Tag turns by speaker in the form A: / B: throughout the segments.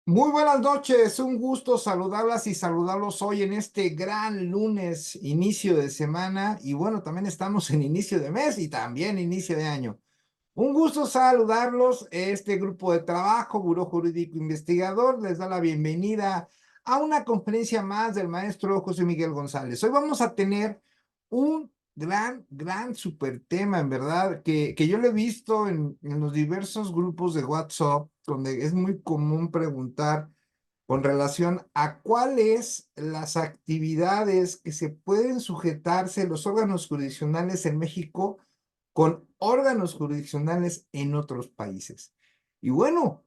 A: Muy buenas noches, un gusto saludarlas y saludarlos hoy en este gran lunes, inicio de semana y bueno, también estamos en inicio de mes y también inicio de año. Un gusto saludarlos, este grupo de trabajo, Buró Jurídico Investigador, les da la bienvenida a una conferencia más del maestro José Miguel González. Hoy vamos a tener un gran super tema, en verdad, que yo lo he visto en los diversos grupos de WhatsApp, donde es muy común preguntar con relación a cuáles las actividades que se pueden sujetarse los órganos jurisdiccionales en México con órganos jurisdiccionales en otros países. Y bueno,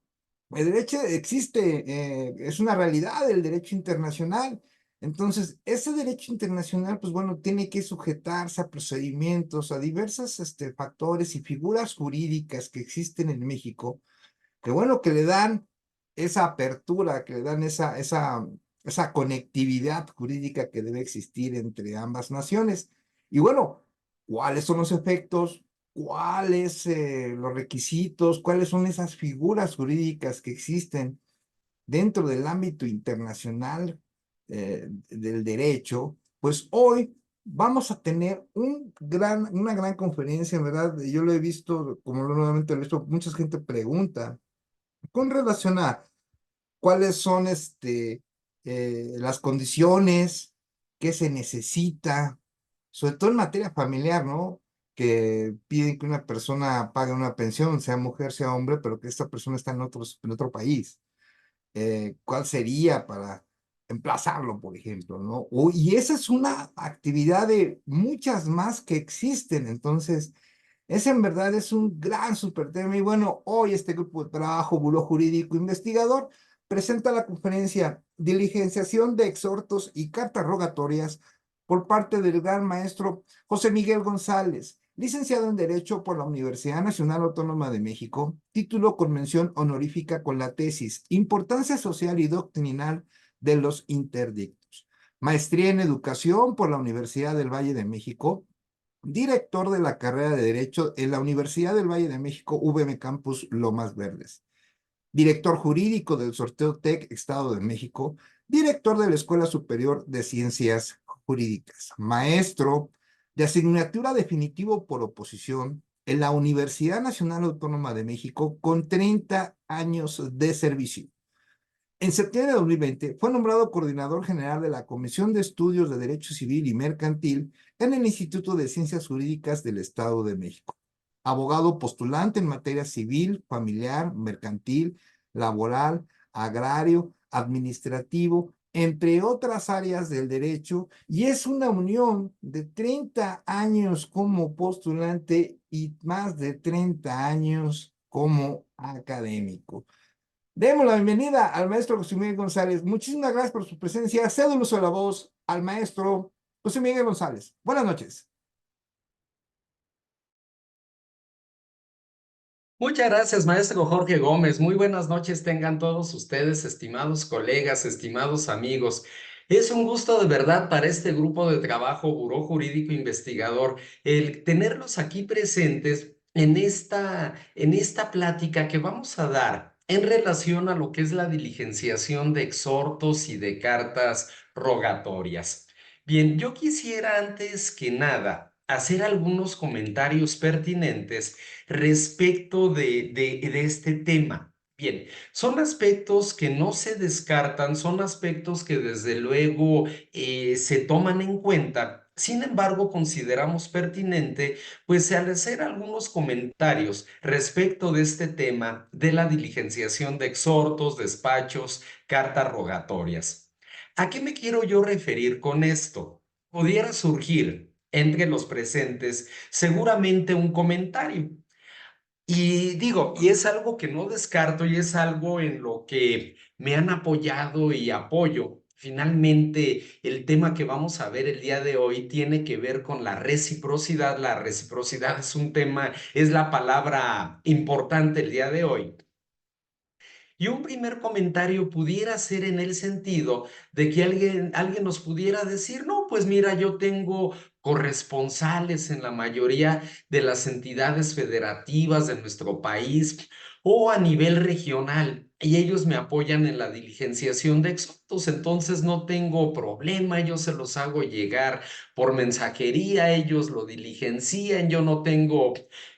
A: el derecho existe, es una realidad el derecho internacional. Entonces, ese derecho internacional, pues bueno, tiene que sujetarse a procedimientos, a diversos factores y figuras jurídicas que existen en México, que bueno, que le dan esa apertura, que le dan esa conectividad jurídica que debe existir entre ambas naciones. Y bueno, ¿cuáles son los efectos? ¿Cuáles los requisitos? ¿Cuáles son esas figuras jurídicas que existen dentro del ámbito internacional del derecho? Pues hoy vamos a tener una gran conferencia, en verdad. Yo lo he visto, como nuevamente lo he visto, mucha gente pregunta con relación a cuáles son las condiciones que se necesita, sobre todo en materia familiar, ¿no? Que piden que una persona pague una pensión, sea mujer, sea hombre, pero que esta persona está en otro país. ¿Cuál sería para emplazarlo, por ejemplo, ¿no? Y esa es una actividad de muchas más que existen. Entonces, ese en verdad es un gran super tema. Y bueno, hoy este grupo de trabajo, Buró Jurídico Investigador, presenta la conferencia Diligenciación de exhortos y cartas rogatorias por parte del gran maestro José Miguel González, licenciado en Derecho por la Universidad Nacional Autónoma de México, título con mención honorífica con la tesis Importancia Social y Doctrinal de los Interdictos. Maestría en Educación por la Universidad del Valle de México, director de la carrera de Derecho en la Universidad del Valle de México, VM Campus Lomas Verdes, director jurídico del Sorteo TEC Estado de México, director de la Escuela Superior de Ciencias Jurídicas, maestro de asignatura definitivo por oposición en la Universidad Nacional Autónoma de México con 30 años de servicio. En septiembre de 2020 fue nombrado coordinador general de la Comisión de Estudios de Derecho Civil y Mercantil en el Instituto de Ciencias Jurídicas del Estado de México. Abogado postulante en materia civil, familiar, mercantil, laboral, agrario, administrativo, entre otras áreas del derecho, y es una unión de 30 años como postulante y más de 30 años como académico. Demos la bienvenida al maestro José Miguel González. Muchísimas gracias por su presencia. Cedo el uso de la voz al maestro José Miguel González. Buenas noches.
B: Muchas gracias, maestro Jorge Gómez. Muy buenas noches tengan todos ustedes, estimados colegas, estimados amigos. Es un gusto de verdad para este grupo de trabajo Buró Jurídico Investigador el tenerlos aquí presentes en esta plática que vamos a dar en relación a lo que es la diligenciación de exhortos y de cartas rogatorias. Bien, yo quisiera antes que nada hacer algunos comentarios pertinentes respecto de este tema. Bien, son aspectos que no se descartan, son aspectos que desde luego se toman en cuenta. Sin embargo, consideramos pertinente, pues al hacer algunos comentarios respecto de este tema de la diligenciación de exhortos, despachos, cartas rogatorias. ¿A qué me quiero yo referir con esto? Pudiera surgir entre los presentes seguramente un comentario. Y digo, y es algo que no descarto y es algo en lo que me han apoyado y apoyo. Finalmente, el tema que vamos a ver el día de hoy tiene que ver con la reciprocidad. La reciprocidad es un tema, es la palabra importante el día de hoy. Y un primer comentario pudiera ser en el sentido de que alguien nos pudiera decir, no, pues mira, yo tengo corresponsales en la mayoría de las entidades federativas de nuestro país o a nivel regional. Y ellos me apoyan en la diligenciación de exhortos, entonces no tengo problema, yo se los hago llegar por mensajería, ellos lo diligencian, yo no tengo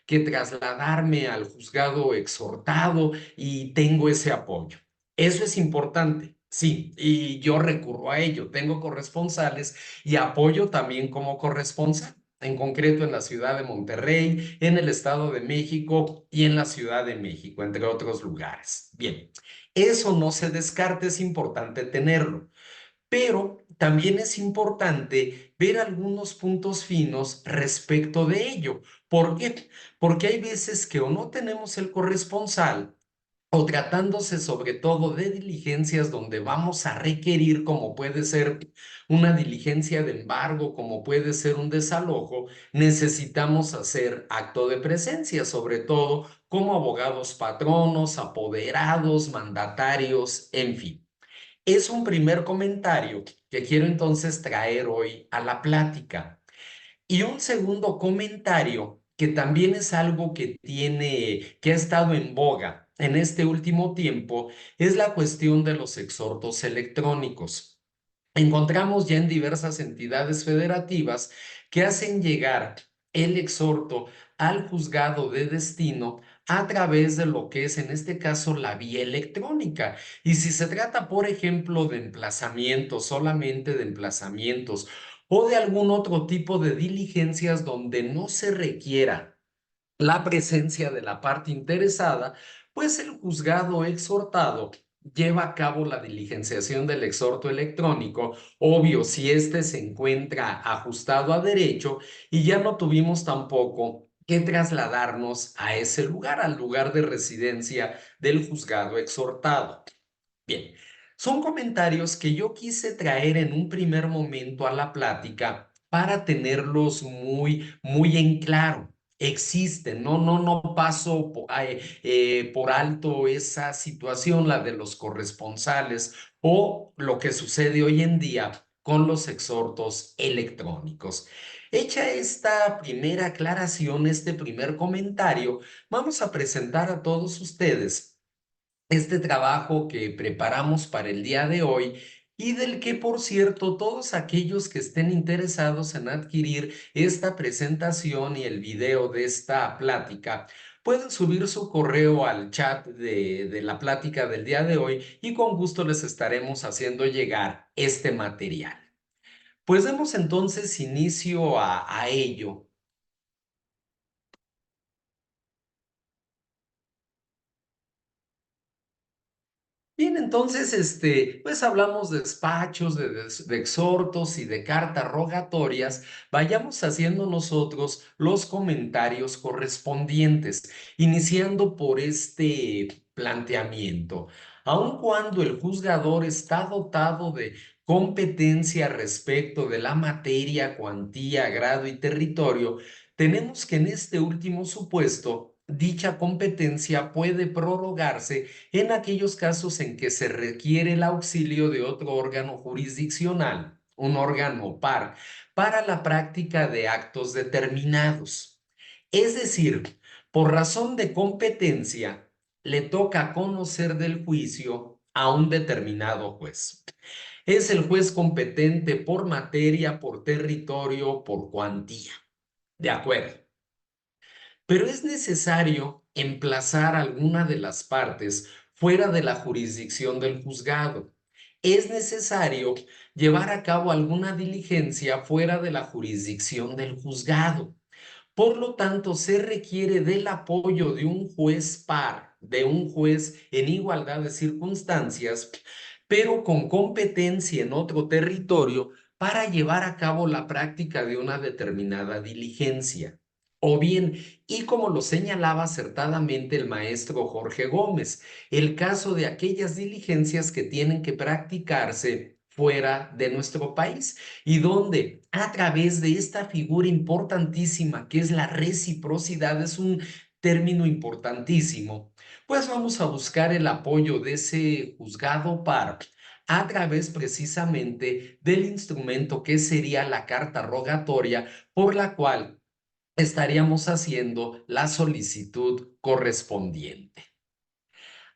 B: que trasladarme al juzgado exhortado y tengo ese apoyo. Eso es importante, sí, y yo recurro a ello. Tengo corresponsales y apoyo también como corresponsal, en concreto en la ciudad de Monterrey, en el Estado de México y en la Ciudad de México, entre otros lugares. Bien, eso no se descarta, es importante tenerlo. Pero también es importante ver algunos puntos finos respecto de ello. ¿Por qué? Porque hay veces que o no tenemos el corresponsal o tratándose sobre todo de diligencias donde vamos a requerir, como puede ser una diligencia de embargo, como puede ser un desalojo, necesitamos hacer acto de presencia, sobre todo como abogados patronos, apoderados, mandatarios, en fin. Es un primer comentario que quiero entonces traer hoy a la plática. Y un segundo comentario que también es algo que ha estado en boga en este último tiempo, es la cuestión de los exhortos electrónicos. Encontramos ya en diversas entidades federativas que hacen llegar el exhorto al juzgado de destino a través de lo que es en este caso la vía electrónica. Y si se trata, por ejemplo, de emplazamientos, solamente de emplazamientos o de algún otro tipo de diligencias donde no se requiera la presencia de la parte interesada, pues el juzgado exhortado lleva a cabo la diligenciación del exhorto electrónico, obvio si éste se encuentra ajustado a derecho y ya no tuvimos tampoco que trasladarnos a ese lugar, al lugar de residencia del juzgado exhortado. Bien, son comentarios que yo quise traer en un primer momento a la plática para tenerlos muy en claro. Existen, no paso por alto esa situación, la de los corresponsales o lo que sucede hoy en día con los exhortos electrónicos. Hecha esta primera aclaración, este primer comentario, vamos a presentar a todos ustedes este trabajo que preparamos para el día de hoy y del que, por cierto, todos aquellos que estén interesados en adquirir esta presentación y el video de esta plática, pueden subir su correo al chat de la plática del día de hoy y con gusto les estaremos haciendo llegar este material. Pues demos entonces inicio a ello. Bien, entonces, pues hablamos de despachos, de exhortos y de cartas rogatorias. Vayamos haciendo nosotros los comentarios correspondientes, iniciando por este planteamiento. Aun cuando el juzgador está dotado de competencia respecto de la materia, cuantía, grado y territorio, tenemos que en este último supuesto, dicha competencia puede prorrogarse en aquellos casos en que se requiere el auxilio de otro órgano jurisdiccional, un órgano par, para la práctica de actos determinados. Es decir, por razón de competencia, le toca conocer del juicio a un determinado juez. Es el juez competente por materia, por territorio, por cuantía. De acuerdo. Pero es necesario emplazar alguna de las partes fuera de la jurisdicción del juzgado. Es necesario llevar a cabo alguna diligencia fuera de la jurisdicción del juzgado. Por lo tanto, se requiere del apoyo de un juez par, de un juez en igualdad de circunstancias, pero con competencia en otro territorio para llevar a cabo la práctica de una determinada diligencia. O bien, y como lo señalaba acertadamente el maestro Jorge Gómez, el caso de aquellas diligencias que tienen que practicarse fuera de nuestro país y donde a través de esta figura importantísima que es la reciprocidad, es un término importantísimo, pues vamos a buscar el apoyo de ese juzgado par a través precisamente del instrumento que sería la carta rogatoria por la cual estaríamos haciendo la solicitud correspondiente.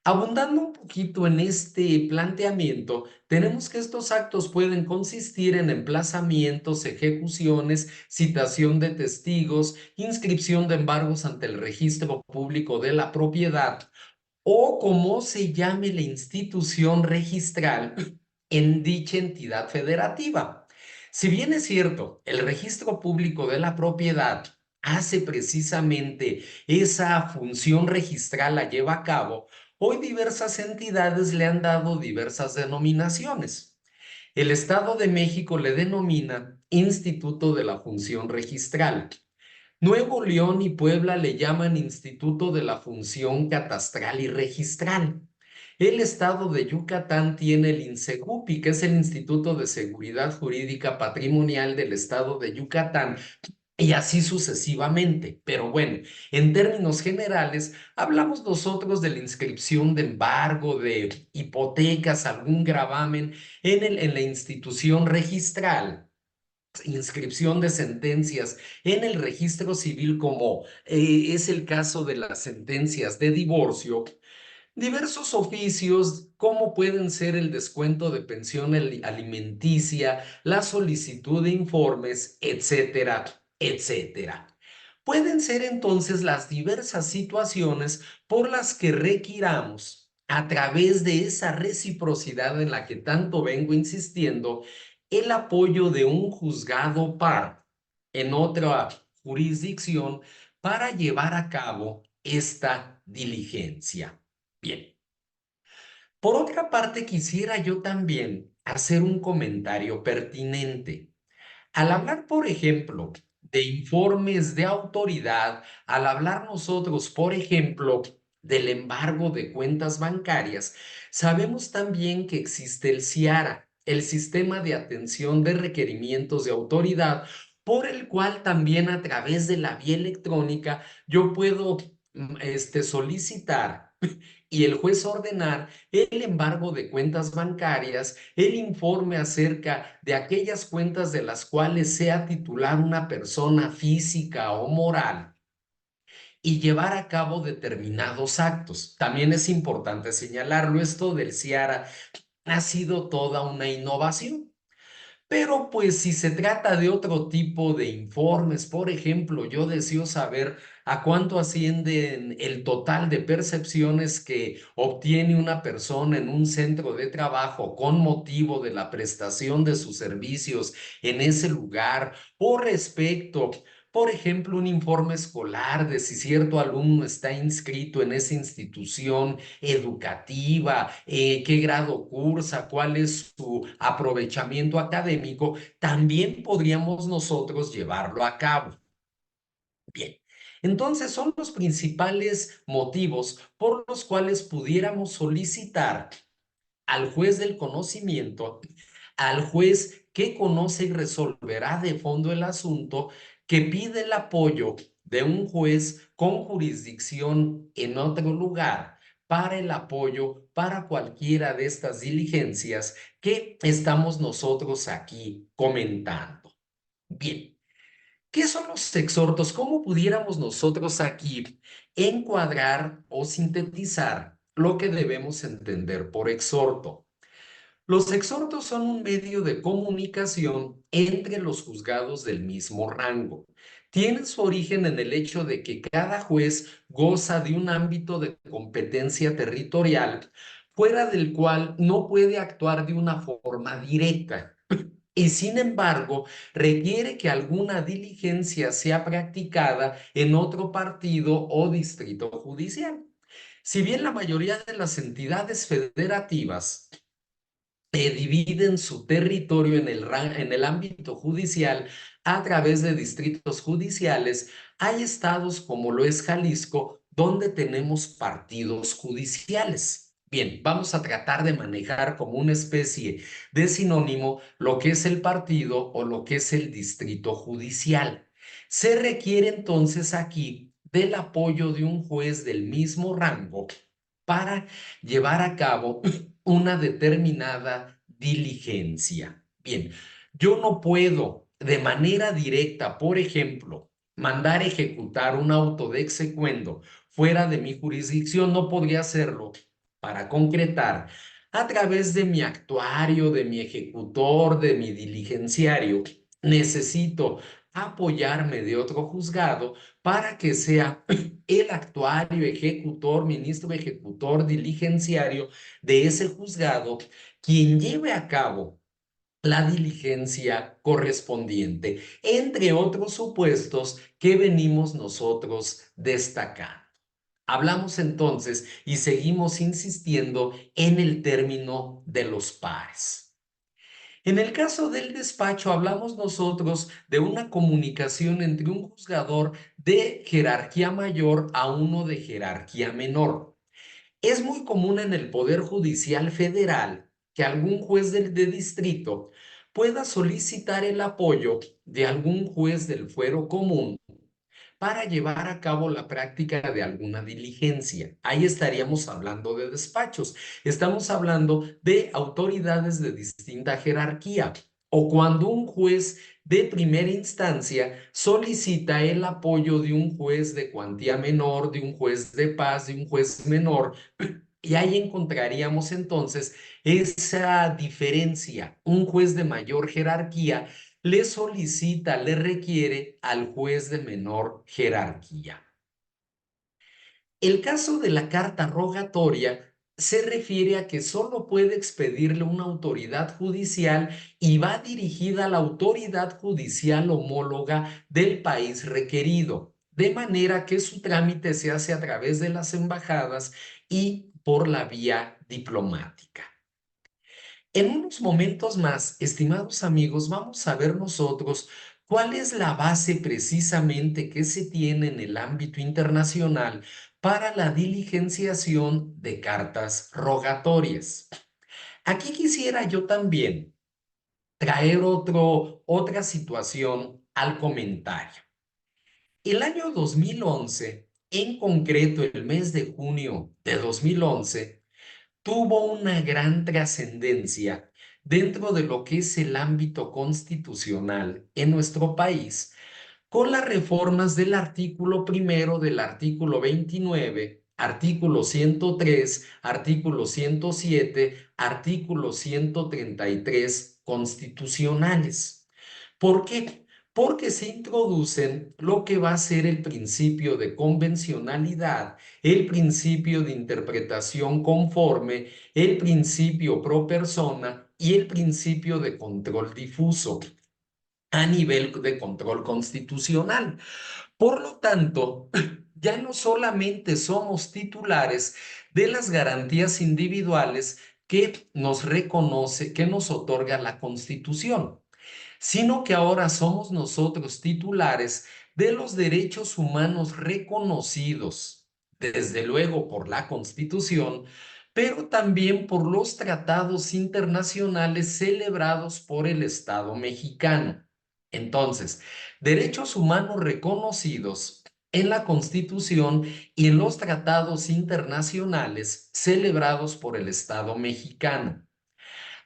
B: Abundando un poquito en este planteamiento, tenemos que estos actos pueden consistir en emplazamientos, ejecuciones, citación de testigos, inscripción de embargos ante el registro público de la propiedad o como se llame la institución registral en dicha entidad federativa. Si bien es cierto, el registro público de la propiedad hace precisamente esa función registral, la lleva a cabo, hoy diversas entidades le han dado diversas denominaciones. El Estado de México le denomina Instituto de la Función Registral. Nuevo León y Puebla le llaman Instituto de la Función Catastral y Registral. El estado de Yucatán tiene el INSEGUPI, que es el Instituto de Seguridad Jurídica Patrimonial del estado de Yucatán, y así sucesivamente. Pero bueno, en términos generales, hablamos nosotros de la inscripción de embargo, de hipotecas, algún gravamen en la institución registral, inscripción de sentencias en el registro civil, como es el caso de las sentencias de divorcio, diversos oficios, como pueden ser el descuento de pensión alimenticia, la solicitud de informes, etcétera, etcétera. Pueden ser entonces las diversas situaciones por las que requiramos, a través de esa reciprocidad en la que tanto vengo insistiendo, el apoyo de un juzgado par en otra jurisdicción para llevar a cabo esta diligencia. Bien. Por otra parte, quisiera yo también hacer un comentario pertinente. Al hablar, por ejemplo, de informes de autoridad, al hablar nosotros, por ejemplo, del embargo de cuentas bancarias, sabemos también que existe el SIARA, el Sistema de Atención de Requerimientos de Autoridad, por el cual también a través de la vía electrónica yo puedo solicitar y el juez ordenar el embargo de cuentas bancarias, el informe acerca de aquellas cuentas de las cuales sea titular una persona física o moral y llevar a cabo determinados actos. También es importante señalarlo, esto del CIARA ha sido toda una innovación. Pero pues si se trata de otro tipo de informes, por ejemplo, yo deseo saber a cuánto ascienden el total de percepciones que obtiene una persona en un centro de trabajo con motivo de la prestación de sus servicios en ese lugar, o respecto, por ejemplo, un informe escolar de si cierto alumno está inscrito en esa institución educativa, qué grado cursa, cuál es su aprovechamiento académico, también podríamos nosotros llevarlo a cabo. Bien, entonces son los principales motivos por los cuales pudiéramos solicitar al juez del conocimiento, al juez que conoce y resolverá de fondo el asunto, que pide el apoyo de un juez con jurisdicción en otro lugar para el apoyo para cualquiera de estas diligencias que estamos nosotros aquí comentando. Bien, ¿qué son los exhortos? ¿Cómo pudiéramos nosotros aquí encuadrar o sintetizar lo que debemos entender por exhorto? Los exhortos son un medio de comunicación entre los juzgados del mismo rango. Tienen su origen en el hecho de que cada juez goza de un ámbito de competencia territorial fuera del cual no puede actuar de una forma directa y sin embargo requiere que alguna diligencia sea practicada en otro partido o distrito judicial. Si bien la mayoría de las entidades federativas dividen su territorio en el ámbito judicial a través de distritos judiciales, hay estados como lo es Jalisco, donde tenemos partidos judiciales. Bien, vamos a tratar de manejar como una especie de sinónimo lo que es el partido o lo que es el distrito judicial. Se requiere entonces aquí del apoyo de un juez del mismo rango para llevar a cabo una determinada diligencia. Bien, yo no puedo de manera directa, por ejemplo, mandar ejecutar un auto de execuendo fuera de mi jurisdicción, no podría hacerlo para concretar a través de mi actuario, de mi ejecutor, de mi diligenciario. Necesito apoyarme de otro juzgado para que sea el actuario, ejecutor, ministro ejecutor, diligenciario de ese juzgado quien lleve a cabo la diligencia correspondiente, entre otros supuestos que venimos nosotros destacando. Hablamos entonces y seguimos insistiendo en el término de los pares. En el caso del despacho, hablamos nosotros de una comunicación entre un juzgador de jerarquía mayor a uno de jerarquía menor. Es muy común en el Poder Judicial Federal que algún juez de distrito pueda solicitar el apoyo de algún juez del fuero común para llevar a cabo la práctica de alguna diligencia. Ahí estaríamos hablando de despachos. Estamos hablando de autoridades de distinta jerarquía. O cuando un juez de primera instancia solicita el apoyo de un juez de cuantía menor, de un juez de paz, de un juez menor, y ahí encontraríamos entonces esa diferencia. Un juez de mayor jerarquía le solicita, le requiere al juez de menor jerarquía. El caso de la carta rogatoria se refiere a que solo puede expedirle una autoridad judicial y va dirigida a la autoridad judicial homóloga del país requerido, de manera que su trámite se hace a través de las embajadas y por la vía diplomática. En unos momentos más, estimados amigos, vamos a ver nosotros cuál es la base precisamente que se tiene en el ámbito internacional para la diligenciación de cartas rogatorias. Aquí quisiera yo también traer otra situación al comentario. El año 2011, en concreto el mes de junio de 2011, tuvo una gran trascendencia dentro de lo que es el ámbito constitucional en nuestro país, con las reformas del artículo primero, del artículo 29, artículo 103, artículo 107, artículo 133 constitucionales. ¿Por qué? Porque se introducen lo que va a ser el principio de convencionalidad, el principio de interpretación conforme, el principio pro persona y el principio de control difuso a nivel de control constitucional. Por lo tanto, ya no solamente somos titulares de las garantías individuales que nos reconoce, que nos otorga la Constitución, sino que ahora somos nosotros titulares de los derechos humanos reconocidos, desde luego por la Constitución, pero también por los tratados internacionales celebrados por el Estado mexicano. Entonces, derechos humanos reconocidos en la Constitución y en los tratados internacionales celebrados por el Estado mexicano,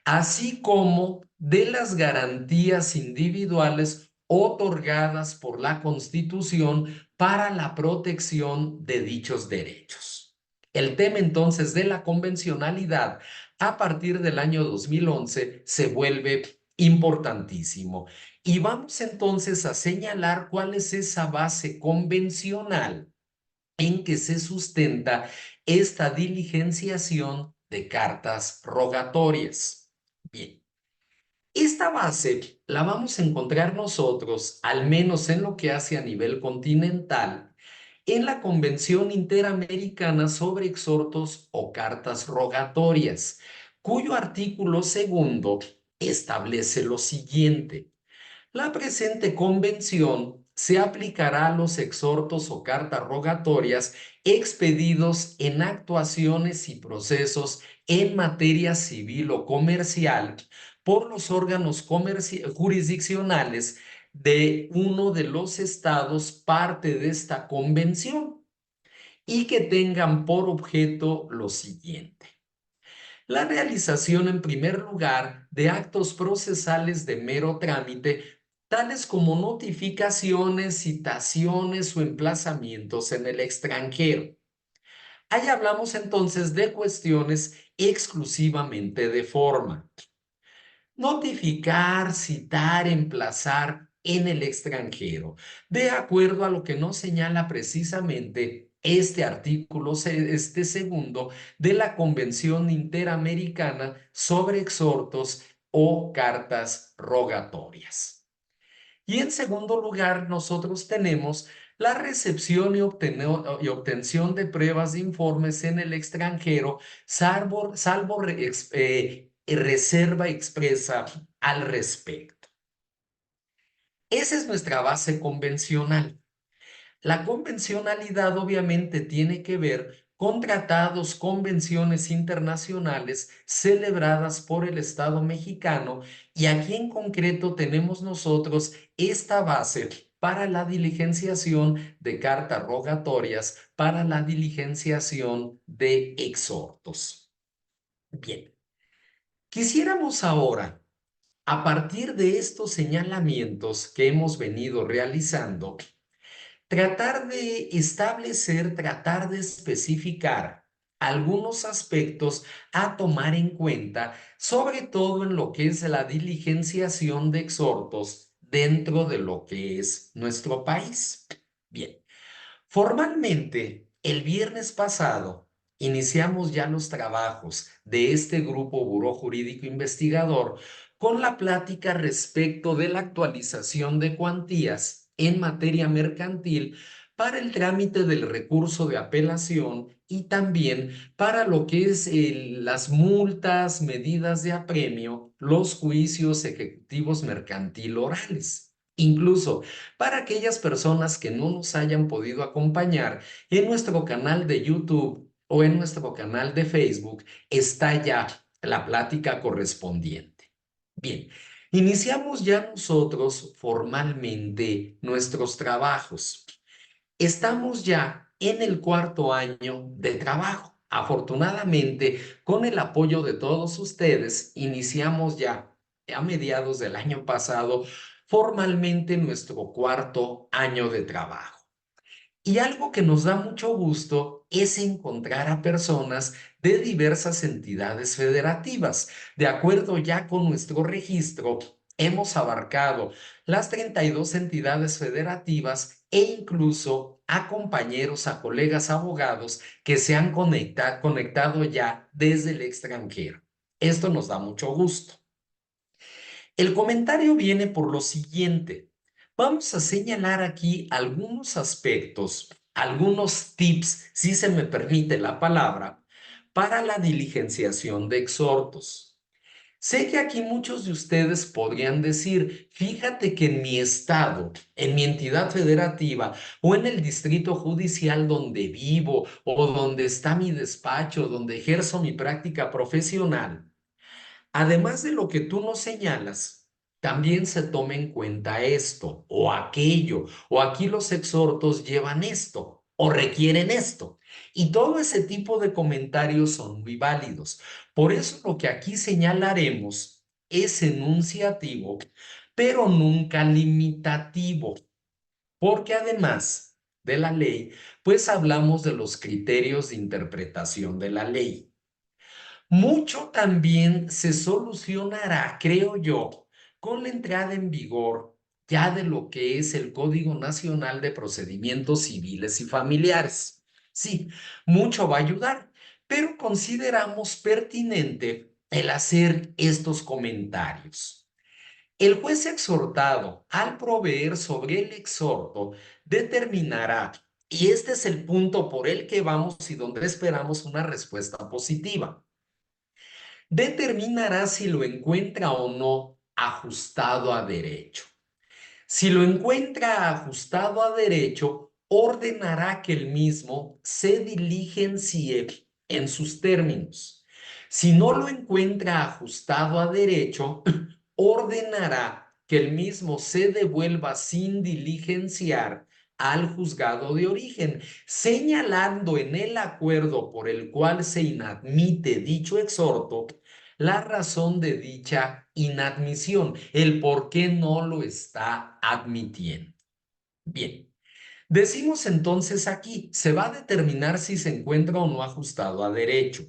B: así como de las garantías individuales otorgadas por la Constitución para la protección de dichos derechos. El tema entonces de la convencionalidad a partir del año 2011 se vuelve importantísimo. Y vamos entonces a señalar cuál es esa base convencional en que se sustenta esta diligenciación de cartas rogatorias. Bien, esta base la vamos a encontrar nosotros, al menos en lo que hace a nivel continental, en la Convención Interamericana sobre Exhortos o Cartas Rogatorias, cuyo artículo segundo establece lo siguiente: la presente convención se aplicará a los exhortos o cartas rogatorias expedidos en actuaciones y procesos en materia civil o comercial por los órganos jurisdiccionales de uno de los estados parte de esta convención y que tengan por objeto lo siguiente: la realización en primer lugar de actos procesales de mero trámite, tales como notificaciones, citaciones o emplazamientos en el extranjero. Ahí hablamos entonces de cuestiones exclusivamente de forma. Notificar, citar, emplazar en el extranjero, de acuerdo a lo que nos señala precisamente este artículo, este segundo, de la Convención Interamericana sobre Exhortos o Cartas Rogatorias. Y en segundo lugar, nosotros tenemos la recepción y obtención de pruebas de informes en el extranjero, salvo reserva expresa al respecto. Esa es nuestra base convencional. La convencionalidad obviamente tiene que ver con tratados, convenciones internacionales celebradas por el Estado mexicano, y aquí en concreto tenemos nosotros esta base para la diligenciación de cartas rogatorias, para la diligenciación de exhortos. Bien, quisiéramos ahora, a partir de estos señalamientos que hemos venido realizando, tratar de establecer, tratar de especificar algunos aspectos a tomar en cuenta, sobre todo en lo que es la diligenciación de exhortos dentro de lo que es nuestro país. Bien, formalmente, el viernes pasado iniciamos ya los trabajos de este grupo Buró Jurídico Investigador con la plática respecto de la actualización de cuantías en materia mercantil para el trámite del recurso de apelación y también para lo que es las multas, medidas de apremio, los juicios ejecutivos mercantil orales. Incluso para aquellas personas que no nos hayan podido acompañar en nuestro canal de YouTube o en nuestro canal de Facebook, está ya la plática correspondiente. Bien, iniciamos ya nosotros formalmente nuestros trabajos. Estamos ya en el cuarto año de trabajo. Afortunadamente, con el apoyo de todos ustedes, iniciamos ya a mediados del año pasado formalmente nuestro cuarto año de trabajo. Y algo que nos da mucho gusto es encontrar a personas de diversas entidades federativas. De acuerdo ya con nuestro registro, hemos abarcado las 32 entidades federativas e incluso a compañeros, a colegas abogados que se han conectado ya desde el extranjero. Esto nos da mucho gusto. El comentario viene por lo siguiente. Vamos a señalar aquí algunos aspectos, algunos tips, si se me permite la palabra, para la diligenciación de exhortos. Sé que aquí muchos de ustedes podrían decir, fíjate que en mi estado, en mi entidad federativa o en el distrito judicial donde vivo o donde está mi despacho, donde ejerzo mi práctica profesional, además de lo que tú nos señalas, también se toma en cuenta esto o aquello, o aquí los exhortos llevan esto o requieren esto. Y todo ese tipo de comentarios son muy válidos. Por eso lo que aquí señalaremos es enunciativo, pero nunca limitativo, porque además de la ley, pues hablamos de los criterios de interpretación de la ley. Mucho también se solucionará, creo yo, con la entrada en vigor ya de lo que es el Código Nacional de Procedimientos Civiles y Familiares. Sí, mucho va a ayudar, pero consideramos pertinente el hacer estos comentarios. El juez exhortado, al proveer sobre el exhorto, determinará, y este es el punto por el que vamos y donde esperamos una respuesta positiva, determinará si lo encuentra o no ajustado a derecho. Si lo encuentra ajustado a derecho, ordenará que el mismo se diligencie en sus términos. Si no lo encuentra ajustado a derecho, ordenará que el mismo se devuelva sin diligenciar al juzgado de origen, señalando en el acuerdo por el cual se inadmite dicho exhorto la razón de dicha inadmisión, el por qué no lo está admitiendo. Bien. Decimos entonces aquí, se va a determinar si se encuentra o no ajustado a derecho.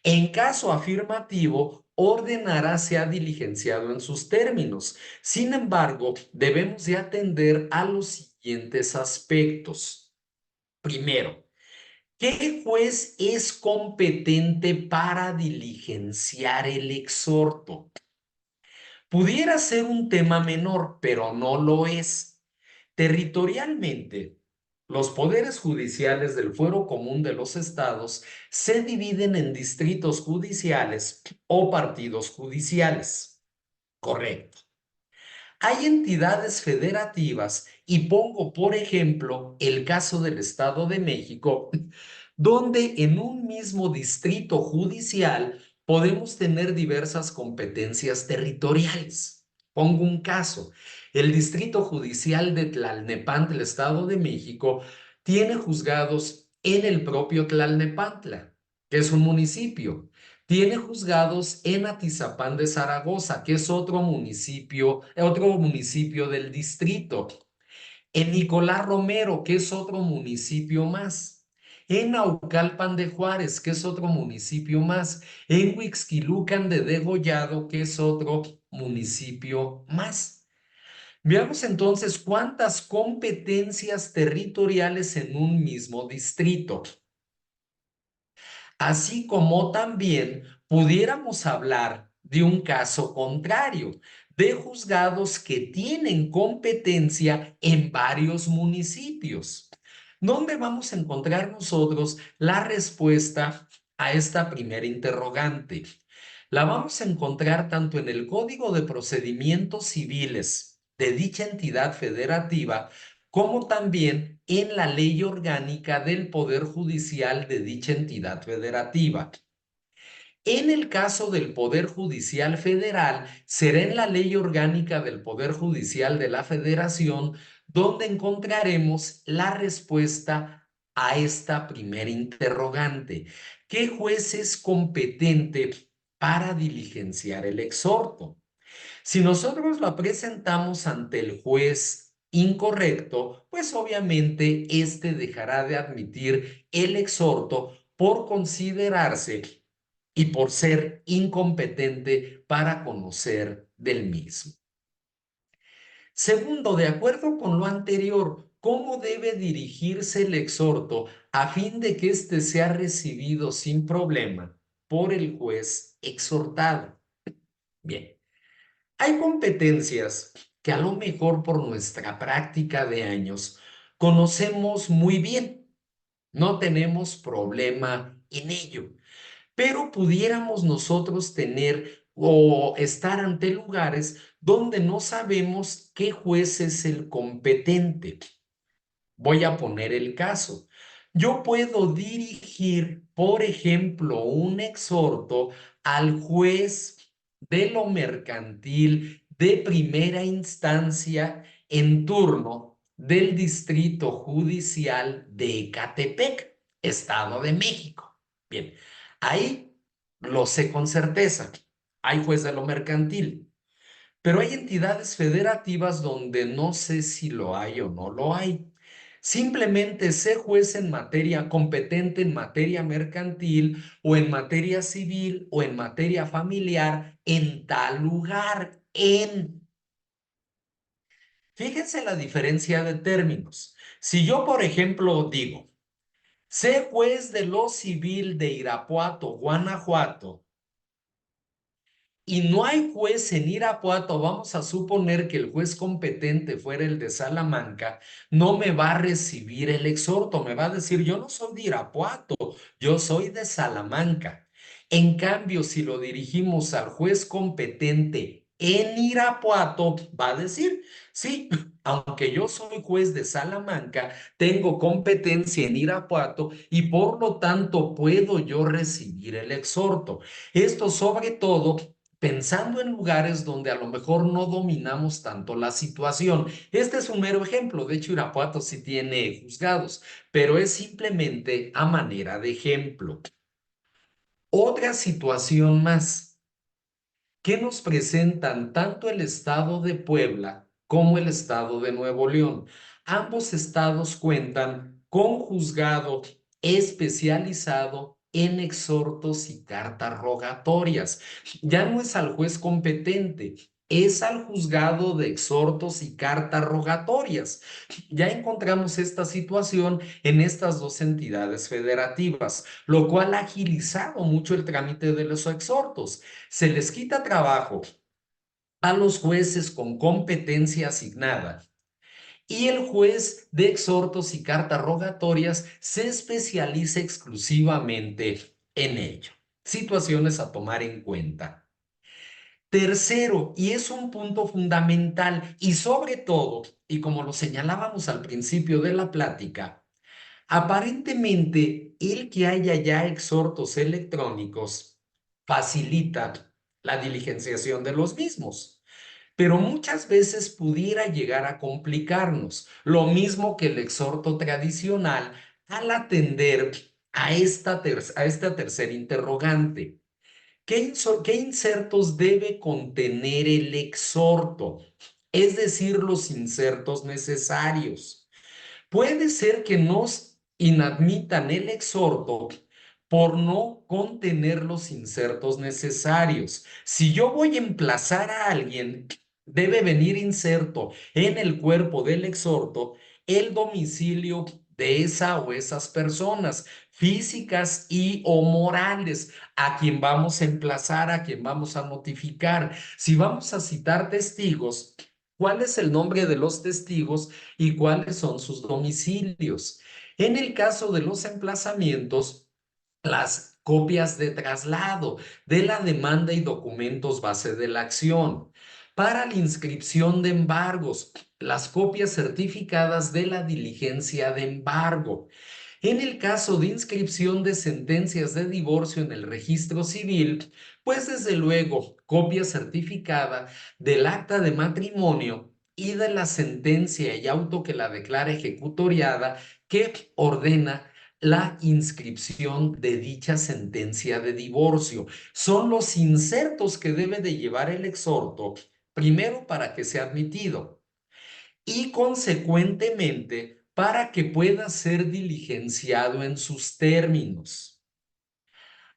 B: En caso afirmativo, ordenará sea diligenciado en sus términos. Sin embargo, debemos de atender a los siguientes aspectos. Primero, ¿qué juez es competente para diligenciar el exhorto? Pudiera ser un tema menor, pero no lo es. Territorialmente, los poderes judiciales del Fuero Común de los Estados se dividen en distritos judiciales o partidos judiciales. Correcto. Hay entidades federativas, y pongo por ejemplo el caso del Estado de México, donde en un mismo distrito judicial podemos tener diversas competencias territoriales. Pongo un caso. El Distrito Judicial de Tlalnepantla, el Estado de México, tiene juzgados en el propio Tlalnepantla, que es un municipio. Tiene juzgados en Atizapán de Zaragoza, que es otro municipio del distrito. En Nicolás Romero, que es otro municipio más. En Naucalpan de Juárez, que es otro municipio más. En Huixquilucan de Degollado, que es otro municipio más. Veamos entonces cuántas competencias territoriales en un mismo distrito. Así como también pudiéramos hablar de un caso contrario, de juzgados que tienen competencia en varios municipios. ¿Dónde vamos a encontrar nosotros la respuesta a esta primera interrogante? La vamos a encontrar tanto en el Código de Procedimientos Civiles de dicha entidad federativa, como también en la ley orgánica del Poder Judicial de dicha entidad federativa. En el caso del Poder Judicial Federal, será en la ley orgánica del Poder Judicial de la Federación donde encontraremos la respuesta a esta primera interrogante. ¿Qué juez es competente para diligenciar el exhorto? Si nosotros la presentamos ante el juez incorrecto, pues obviamente éste dejará de admitir el exhorto por considerarse y por ser incompetente para conocer del mismo. Segundo, de acuerdo con lo anterior, ¿cómo debe dirigirse el exhorto a fin de que éste sea recibido sin problema por el juez exhortado? Bien. Hay competencias que a lo mejor por nuestra práctica de años conocemos muy bien, no tenemos problema en ello, pero pudiéramos nosotros tener o estar ante lugares donde no sabemos qué juez es el competente. Voy a poner el caso. Yo puedo dirigir, por ejemplo, un exhorto al juez de lo mercantil de primera instancia en turno del Distrito Judicial de Ecatepec, Estado de México. Bien, ahí lo sé con certeza. Hay juez de lo mercantil. Pero hay entidades federativas donde no sé si lo hay o no lo hay. Simplemente sé juez en materia competente en materia mercantil o en materia civil o en materia familiar en tal lugar. Fíjense la diferencia de términos. Si yo, por ejemplo, digo, sé juez de lo civil de Irapuato, Guanajuato, y no hay juez en Irapuato, vamos a suponer que el juez competente fuera el de Salamanca, no me va a recibir el exhorto, me va a decir, yo no soy de Irapuato, yo soy de Salamanca. En cambio, si lo dirigimos al juez competente en Irapuato, va a decir, sí, aunque yo soy juez de Salamanca, tengo competencia en Irapuato y por lo tanto puedo yo recibir el exhorto. Esto sobre todo pensando en lugares donde a lo mejor no dominamos tanto la situación. Este es un mero ejemplo. De hecho, Irapuato sí tiene juzgados, pero es simplemente a manera de ejemplo. Otra situación más que nos presentan tanto el estado de Puebla como el estado de Nuevo León. Ambos estados cuentan con juzgado especializado en exhortos y cartas rogatorias. Ya no es al juez competente, es al juzgado de exhortos y cartas rogatorias. Ya encontramos esta situación en estas dos entidades federativas, lo cual ha agilizado mucho el trámite de los exhortos. Se les quita trabajo a los jueces con competencia asignada y el juez de exhortos y cartas rogatorias se especializa exclusivamente en ello. Situaciones a tomar en cuenta. Tercero, y es un punto fundamental y sobre todo, y como lo señalábamos al principio de la plática, aparentemente el que haya ya exhortos electrónicos facilita la diligenciación de los mismos, pero muchas veces pudiera llegar a complicarnos, lo mismo que el exhorto tradicional al atender a esta tercera interrogante. ¿Qué insertos debe contener el exhorto? Es decir, los insertos necesarios. Puede ser que nos inadmitan el exhorto por no contener los insertos necesarios. Si yo voy a emplazar a alguien, debe venir inserto en el cuerpo del exhorto el domicilio de esa o esas personas físicas y o morales a quien vamos a emplazar, a quien vamos a notificar. Si vamos a citar testigos, ¿cuál es el nombre de los testigos y cuáles son sus domicilios? En el caso de los emplazamientos, las copias de traslado de la demanda y documentos base de la acción. Para la inscripción de embargos, las copias certificadas de la diligencia de embargo. En el caso de inscripción de sentencias de divorcio en el registro civil, pues desde luego copia certificada del acta de matrimonio y de la sentencia y auto que la declara ejecutoriada que ordena la inscripción de dicha sentencia de divorcio. Son los insertos que debe de llevar el exhorto, primero para que sea admitido y consecuentemente para que pueda ser diligenciado en sus términos.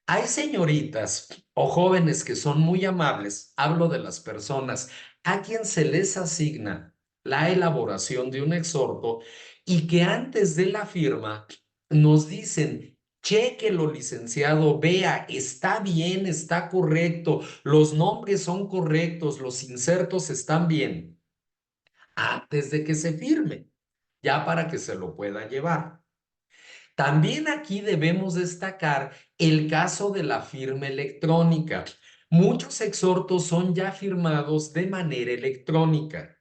B: Hay señoritas o jóvenes que son muy amables, hablo de las personas a quien se les asigna la elaboración de un exhorto y que antes de la firma nos dicen, chequelo, licenciado, vea, está bien, está correcto, los nombres son correctos, los insertos están bien, antes de que se firme, ya para que se lo pueda llevar. También aquí debemos destacar el caso de la firma electrónica. Muchos exhortos son ya firmados de manera electrónica.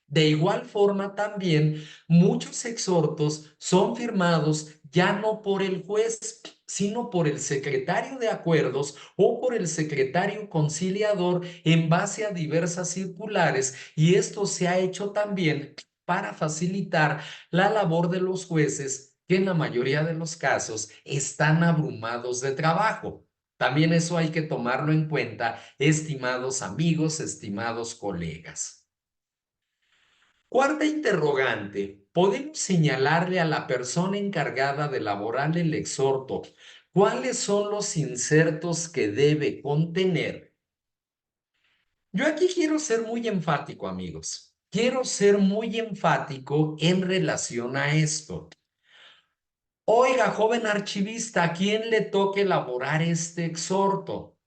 B: De igual forma también muchos exhortos son firmados ya no por el juez, sino por el secretario de acuerdos o por el secretario conciliador en base a diversas circulares, y esto se ha hecho también para facilitar la labor de los jueces que en la mayoría de los casos están abrumados de trabajo. También eso hay que tomarlo en cuenta, estimados amigos, estimados colegas. Cuarta interrogante. ¿Podemos señalarle a la persona encargada de elaborar el exhorto cuáles son los insertos que debe contener? Yo aquí quiero ser muy enfático, amigos. Quiero ser muy enfático en relación a esto. Oiga, joven archivista, ¿a quién le toca elaborar este exhorto?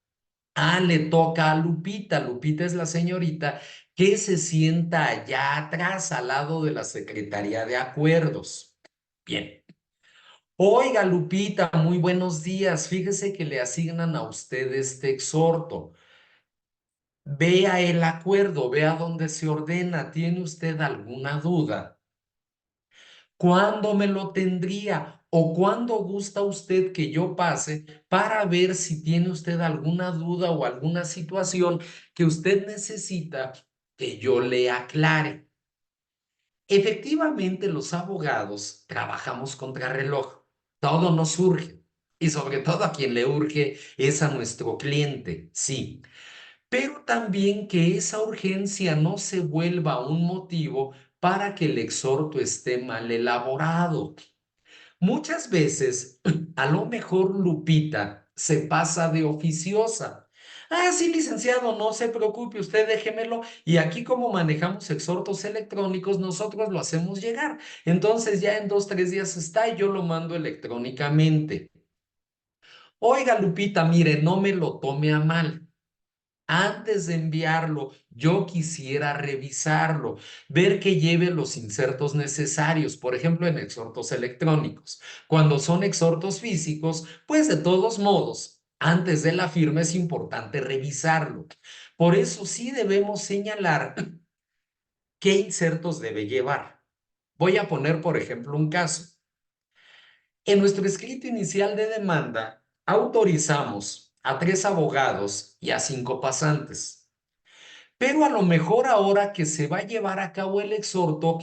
B: Ah, le toca a Lupita. Lupita es la señorita que se sienta allá atrás, al lado de la Secretaría de Acuerdos. Bien. Oiga, Lupita, muy buenos días. Fíjese que le asignan a usted este exhorto. Vea el acuerdo, vea dónde se ordena. ¿Tiene usted alguna duda? ¿Cuándo me lo tendría? ¿O cuándo gusta usted que yo pase para ver si tiene usted alguna duda o alguna situación que usted necesita que yo le aclare? Efectivamente, los abogados trabajamos contra reloj. Todo nos urge. Y sobre todo a quien le urge es a nuestro cliente, sí. Pero también que esa urgencia no se vuelva un motivo para que el exhorto esté mal elaborado. Muchas veces, a lo mejor Lupita se pasa de oficiosa. Ah, sí, licenciado, no se preocupe, usted déjemelo. Y aquí como manejamos exhortos electrónicos, nosotros lo hacemos llegar. Entonces ya en 2, 3 días está y yo lo mando electrónicamente. Oiga, Lupita, mire, no me lo tome a mal. Antes de enviarlo, yo quisiera revisarlo, ver que lleve los insertos necesarios, por ejemplo, en exhortos electrónicos. Cuando son exhortos físicos, pues de todos modos, antes de la firma es importante revisarlo. Por eso sí debemos señalar qué insertos debe llevar. Voy a poner, por ejemplo, un caso. En nuestro escrito inicial de demanda, autorizamos a 3 abogados y a 5 pasantes. Pero a lo mejor ahora que se va a llevar a cabo el exhorto,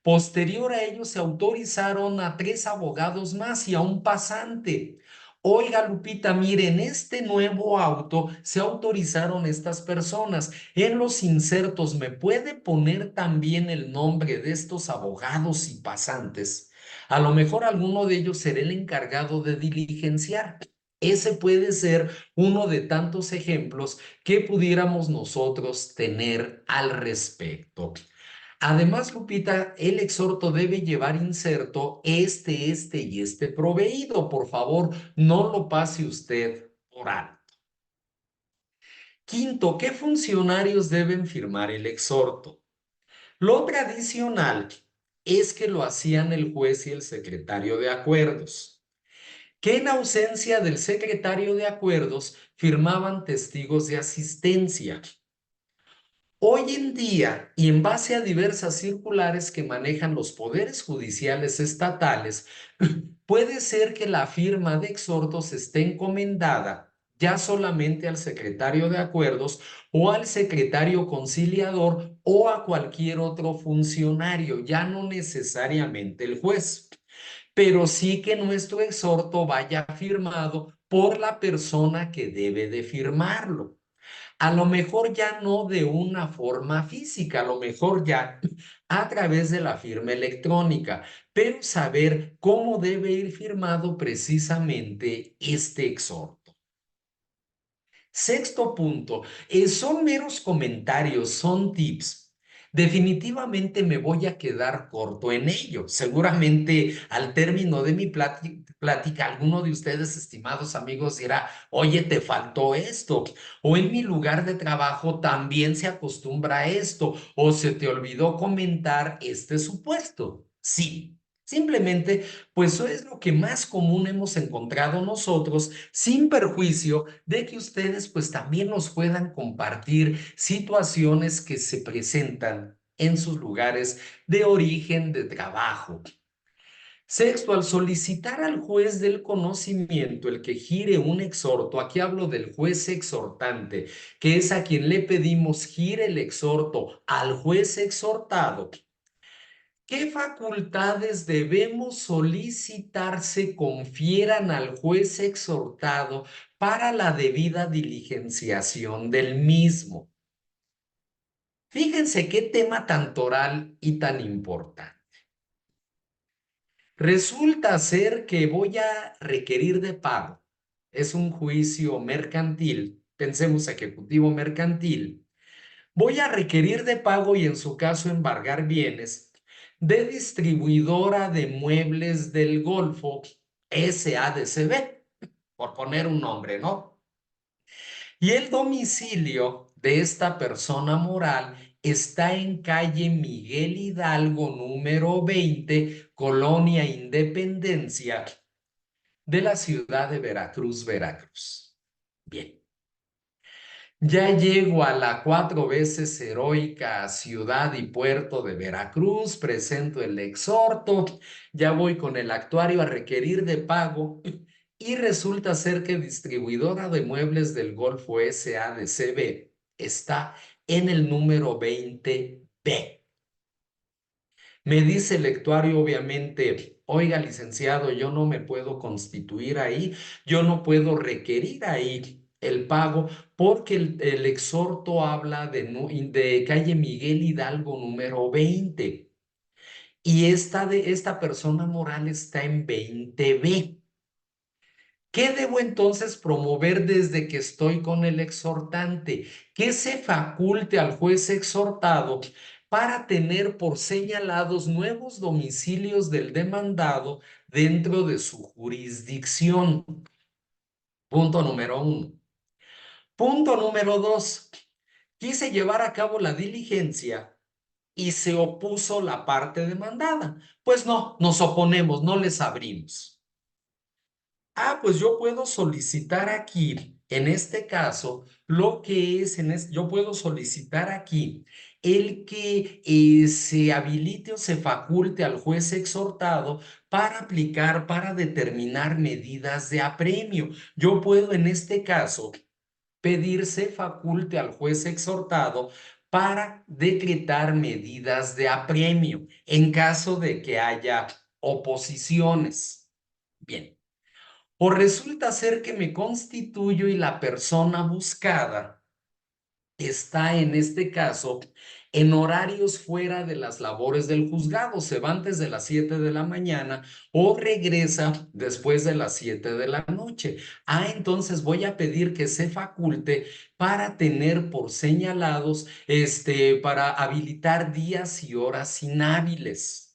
B: posterior a ello se autorizaron a 3 abogados más y a un pasante. Oiga, Lupita, mire, en este nuevo auto se autorizaron estas personas. En los insertos, ¿me puede poner también el nombre de estos abogados y pasantes? A lo mejor alguno de ellos será el encargado de diligenciar. Ese puede ser uno de tantos ejemplos que pudiéramos nosotros tener al respecto. Además, Lupita, el exhorto debe llevar inserto este y este proveído. Por favor, no lo pase usted por alto. Quinto, ¿qué funcionarios deben firmar el exhorto? Lo tradicional es que lo hacían el juez y el secretario de acuerdos, que en ausencia del secretario de acuerdos firmaban testigos de asistencia. Hoy en día, y en base a diversas circulares que manejan los poderes judiciales estatales, puede ser que la firma de exhortos esté encomendada ya solamente al secretario de acuerdos o al secretario conciliador o a cualquier otro funcionario, ya no necesariamente el juez, pero sí que nuestro exhorto vaya firmado por la persona que debe de firmarlo. A lo mejor ya no de una forma física, a lo mejor ya a través de la firma electrónica, pero saber cómo debe ir firmado precisamente este exhorto. Sexto punto, son meros comentarios, son tips. Definitivamente me voy a quedar corto en ello. Seguramente al término de mi plática, alguno de ustedes, estimados amigos, dirá, oye, te faltó esto. O en mi lugar de trabajo también se acostumbra a esto. O se te olvidó comentar este supuesto. Sí. Simplemente, pues eso es lo que más común hemos encontrado nosotros, sin perjuicio de que ustedes pues también nos puedan compartir situaciones que se presentan en sus lugares de origen de trabajo. Sexto, al solicitar al juez del conocimiento el que gire un exhorto, aquí hablo del juez exhortante, que es a quien le pedimos gire el exhorto al juez exhortado. ¿Qué facultades debemos solicitar se confieran al juez exhortado para la debida diligenciación del mismo? Fíjense qué tema tan toral y tan importante. Resulta ser que voy a requerir de pago. Es un juicio mercantil, pensemos ejecutivo mercantil. Voy a requerir de pago y en su caso embargar bienes de distribuidora de muebles del Golfo SADCB, por poner un nombre, ¿no? Y el domicilio de esta persona moral está en calle Miguel Hidalgo, número 20, Colonia Independencia, de la ciudad de Veracruz, Veracruz. Bien. Ya llego a la 4 veces heroica ciudad y puerto de Veracruz, presento el exhorto, ya voy con el actuario a requerir de pago y resulta ser que distribuidora de muebles del Golfo SADCB está en el número 20B. Me dice el actuario, obviamente, oiga, licenciado, yo no me puedo constituir ahí, yo no puedo requerir ahí el pago porque el exhorto habla de calle Miguel Hidalgo número 20 y esta persona moral está en 20B. ¿Qué debo entonces promover desde que estoy con el exhortante? Que se faculte al juez exhortado para tener por señalados nuevos domicilios del demandado dentro de su jurisdicción. Punto número uno. Punto número dos. Quise llevar a cabo la diligencia y se opuso la parte demandada. Pues no, nos oponemos, no les abrimos. Pues yo puedo solicitar aquí, en este caso, lo que es, yo puedo solicitar aquí el que se habilite o se faculte al juez exhortado para aplicar, para determinar medidas de apremio. Yo puedo, en este caso, pedirse faculte al juez exhortado para decretar medidas de apremio en caso de que haya oposiciones. Bien. O resulta ser que me constituyo y la persona buscada está en este caso en horarios fuera de las labores del juzgado, se va antes de las 7 de la mañana o regresa después de las 7 de la noche. Entonces voy a pedir que se faculte para tener por señalados, para habilitar días y horas inhábiles.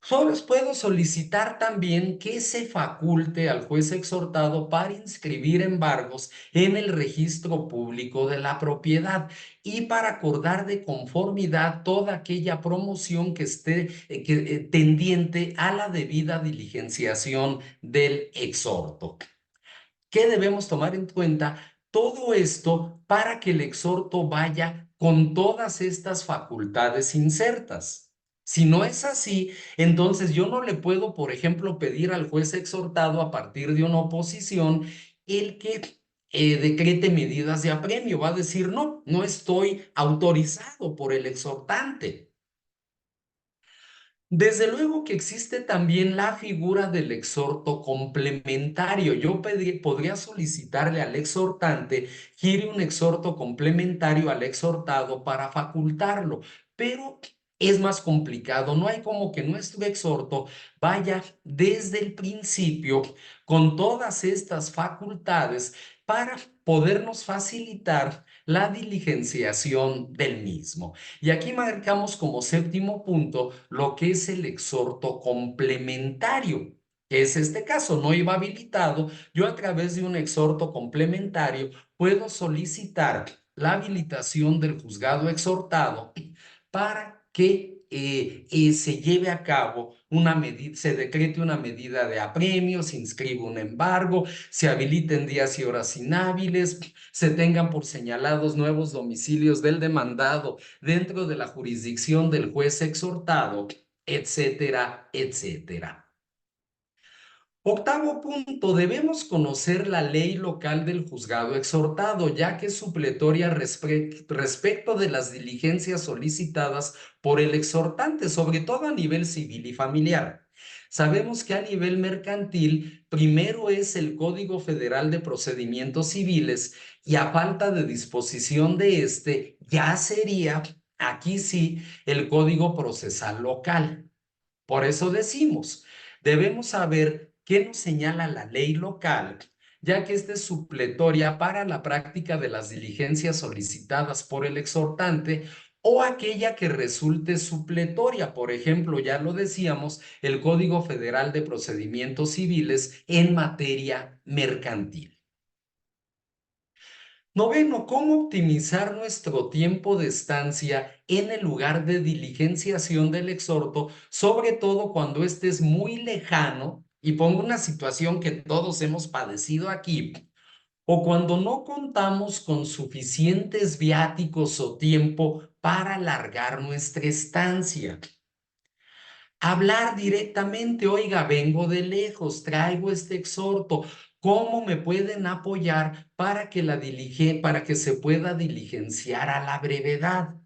B: Solo puedo solicitar también que se faculte al juez exhortado para inscribir embargos en el registro público de la propiedad y para acordar de conformidad toda aquella promoción que esté tendiente a la debida diligenciación del exhorto. ¿Qué debemos tomar en cuenta? Todo esto para que el exhorto vaya con todas estas facultades insertas. Si no es así, entonces yo no le puedo, por ejemplo, pedir al juez exhortado a partir de una oposición el que decrete medidas de apremio. Va a decir, no, no estoy autorizado por el exhortante. Desde luego que existe también la figura del exhorto complementario. Yo podría solicitarle al exhortante gire un exhorto complementario al exhortado para facultarlo, pero es más complicado. No hay como que nuestro exhorto vaya desde el principio con todas estas facultades para podernos facilitar la diligenciación del mismo. Y aquí marcamos como séptimo punto lo que es el exhorto complementario. Que es este caso, no iba habilitado. Yo a través de un exhorto complementario puedo solicitar la habilitación del juzgado exhortado para que se lleve a cabo una medida, se decrete una medida de apremio, se inscribe un embargo, se habiliten días y horas inhábiles, se tengan por señalados nuevos domicilios del demandado dentro de la jurisdicción del juez exhortado, etcétera, etcétera. Octavo punto, debemos conocer la ley local del juzgado exhortado, ya que es supletoria respecto de las diligencias solicitadas por el exhortante, sobre todo a nivel civil y familiar. Sabemos que a nivel mercantil, primero es el Código Federal de Procedimientos Civiles y a falta de disposición de este, ya sería, aquí sí, el Código Procesal Local. Por eso decimos, debemos saber qué nos señala la ley local, ya que esta es supletoria para la práctica de las diligencias solicitadas por el exhortante o aquella que resulte supletoria. Por ejemplo, ya lo decíamos, el Código Federal de Procedimientos Civiles en materia mercantil. Noveno, ¿cómo optimizar nuestro tiempo de estancia en el lugar de diligenciación del exhorto, sobre todo cuando este es muy lejano? Y pongo una situación que todos hemos padecido aquí. o cuando no contamos con suficientes viáticos o tiempo para alargar nuestra estancia. Hablar directamente, oiga, vengo de lejos, traigo este exhorto, ¿cómo me pueden apoyar para que para que se pueda diligenciar a la brevedad?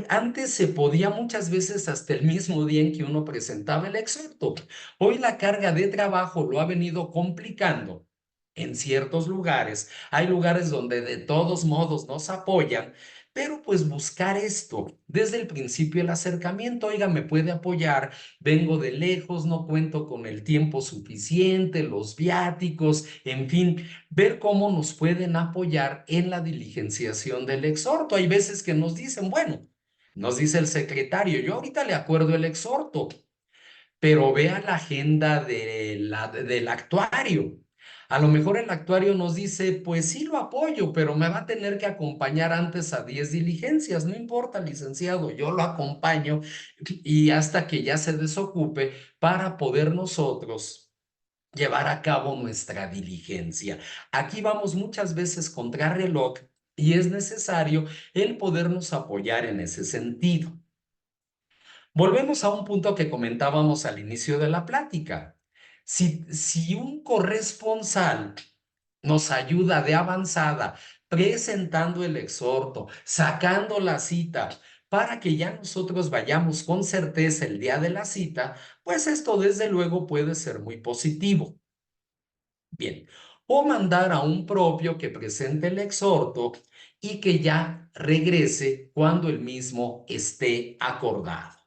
B: Antes se podía muchas veces hasta el mismo día en que uno presentaba el exhorto. Hoy la carga de trabajo lo ha venido complicando en ciertos lugares. Hay lugares donde de todos modos nos apoyan, pero pues buscar esto desde el principio el acercamiento, oiga, me puede apoyar, vengo de lejos, no cuento con el tiempo suficiente, los viáticos, en fin, ver cómo nos pueden apoyar en la diligenciación del exhorto. Hay veces que nos dicen, bueno, nos dice el secretario, yo ahorita le acuerdo el exhorto, pero vea la agenda del actuario. A lo mejor el actuario nos dice, pues sí lo apoyo, pero me va a tener que acompañar antes a 10 diligencias. No importa, licenciado, yo lo acompaño y hasta que ya se desocupe para poder nosotros llevar a cabo nuestra diligencia. Aquí vamos muchas veces contra reloj y es necesario el podernos apoyar en ese sentido. Volvemos a un punto que comentábamos al inicio de la plática. Si un corresponsal nos ayuda de avanzada, presentando el exhorto, sacando la cita, para que ya nosotros vayamos con certeza el día de la cita, pues esto desde luego puede ser muy positivo. Bien, o mandar a un propio que presente el exhorto y que ya regrese cuando el mismo esté acordado.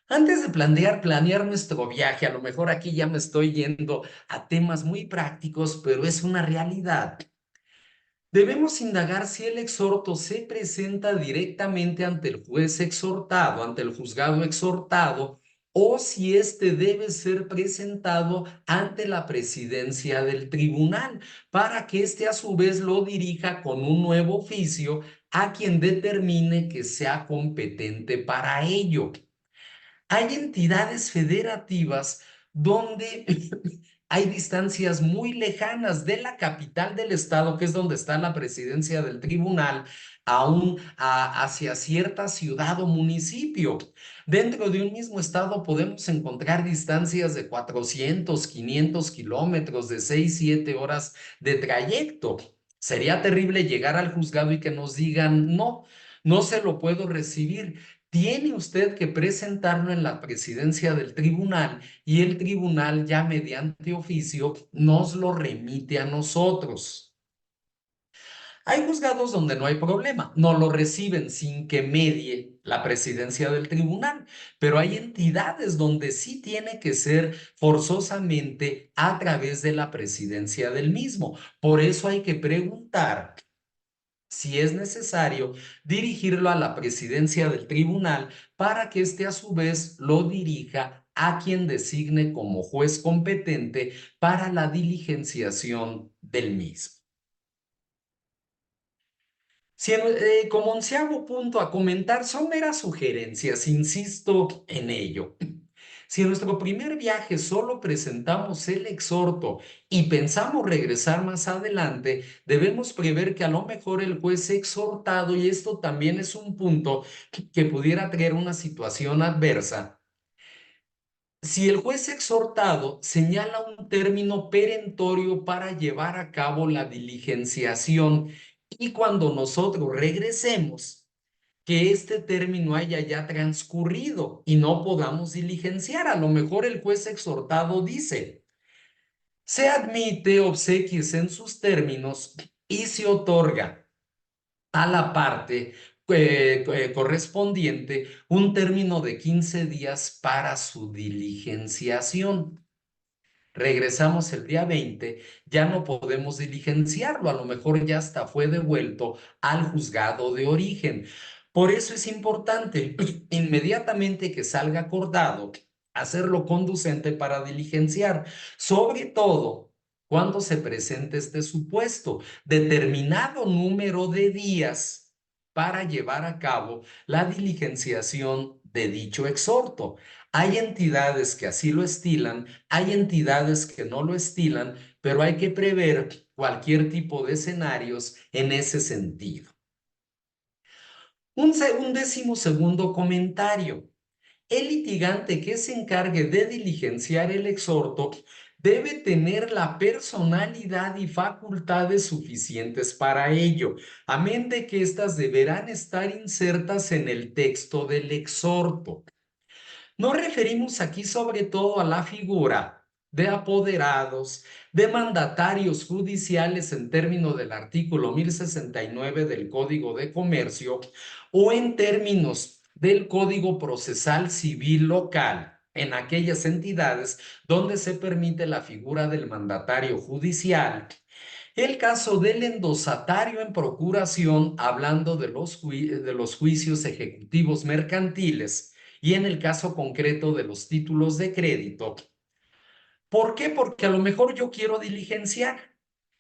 B: Antes de planear nuestro viaje, a lo mejor aquí ya me estoy yendo a temas muy prácticos, pero es una realidad. Debemos indagar si el exhorto se presenta directamente ante el juez exhortado, ante el juzgado exhortado, o si éste debe ser presentado ante la presidencia del tribunal, para que éste a su vez lo dirija con un nuevo oficio a quien determine que sea competente para ello. Hay entidades federativas donde hay distancias muy lejanas de la capital del estado, que es donde está la presidencia del tribunal, hacia cierta ciudad o municipio. Dentro de un mismo estado podemos encontrar distancias de 400, 500 kilómetros, de 6, 7 horas de trayecto. Sería terrible llegar al juzgado y que nos digan, no, no se lo puedo recibir. Tiene usted que presentarlo en la presidencia del tribunal y el tribunal ya mediante oficio nos lo remite a nosotros. Hay juzgados donde no hay problema, no lo reciben sin que medie la presidencia del tribunal, pero hay entidades donde sí tiene que ser forzosamente a través de la presidencia del mismo. Por eso hay que preguntar si es necesario dirigirlo a la presidencia del tribunal para que éste a su vez lo dirija a quien designe como juez competente para la diligenciación del mismo. Como onceavo punto a comentar, son meras sugerencias, insisto en ello. Si en nuestro primer viaje solo presentamos el exhorto y pensamos regresar más adelante, debemos prever que a lo mejor el juez exhortado, y esto también es un punto que pudiera traer una situación adversa, si el juez exhortado señala un término perentorio para llevar a cabo la diligenciación y cuando nosotros regresemos, que este término haya ya transcurrido y no podamos diligenciar. A lo mejor el juez exhortado dice, se admite obsequies en sus términos y se otorga a la parte correspondiente un término de 15 días para su diligenciación. Regresamos el día 20, ya no podemos diligenciarlo, a lo mejor ya hasta fue devuelto al juzgado de origen. Por eso es importante, inmediatamente que salga acordado, hacerlo conducente para diligenciar, sobre todo cuando se presente este supuesto, determinado número de días para llevar a cabo la diligenciación de dicho exhorto. Hay entidades que así lo estilan, hay entidades que no lo estilan, pero hay que prever cualquier tipo de escenarios en ese sentido. Un décimo segundo comentario. El litigante que se encargue de diligenciar el exhorto debe tener la personalidad y facultades suficientes para ello, amén de que éstas deberán estar insertas en el texto del exhorto. Nos referimos aquí sobre todo a la figura de apoderados, de mandatarios judiciales en términos del artículo 1069 del Código de Comercio o en términos del Código Procesal Civil local, en aquellas entidades donde se permite la figura del mandatario judicial. El caso del endosatario en procuración, hablando de los juicios ejecutivos mercantiles, y en el caso concreto de los títulos de crédito. ¿Por qué? Porque a lo mejor yo quiero diligenciar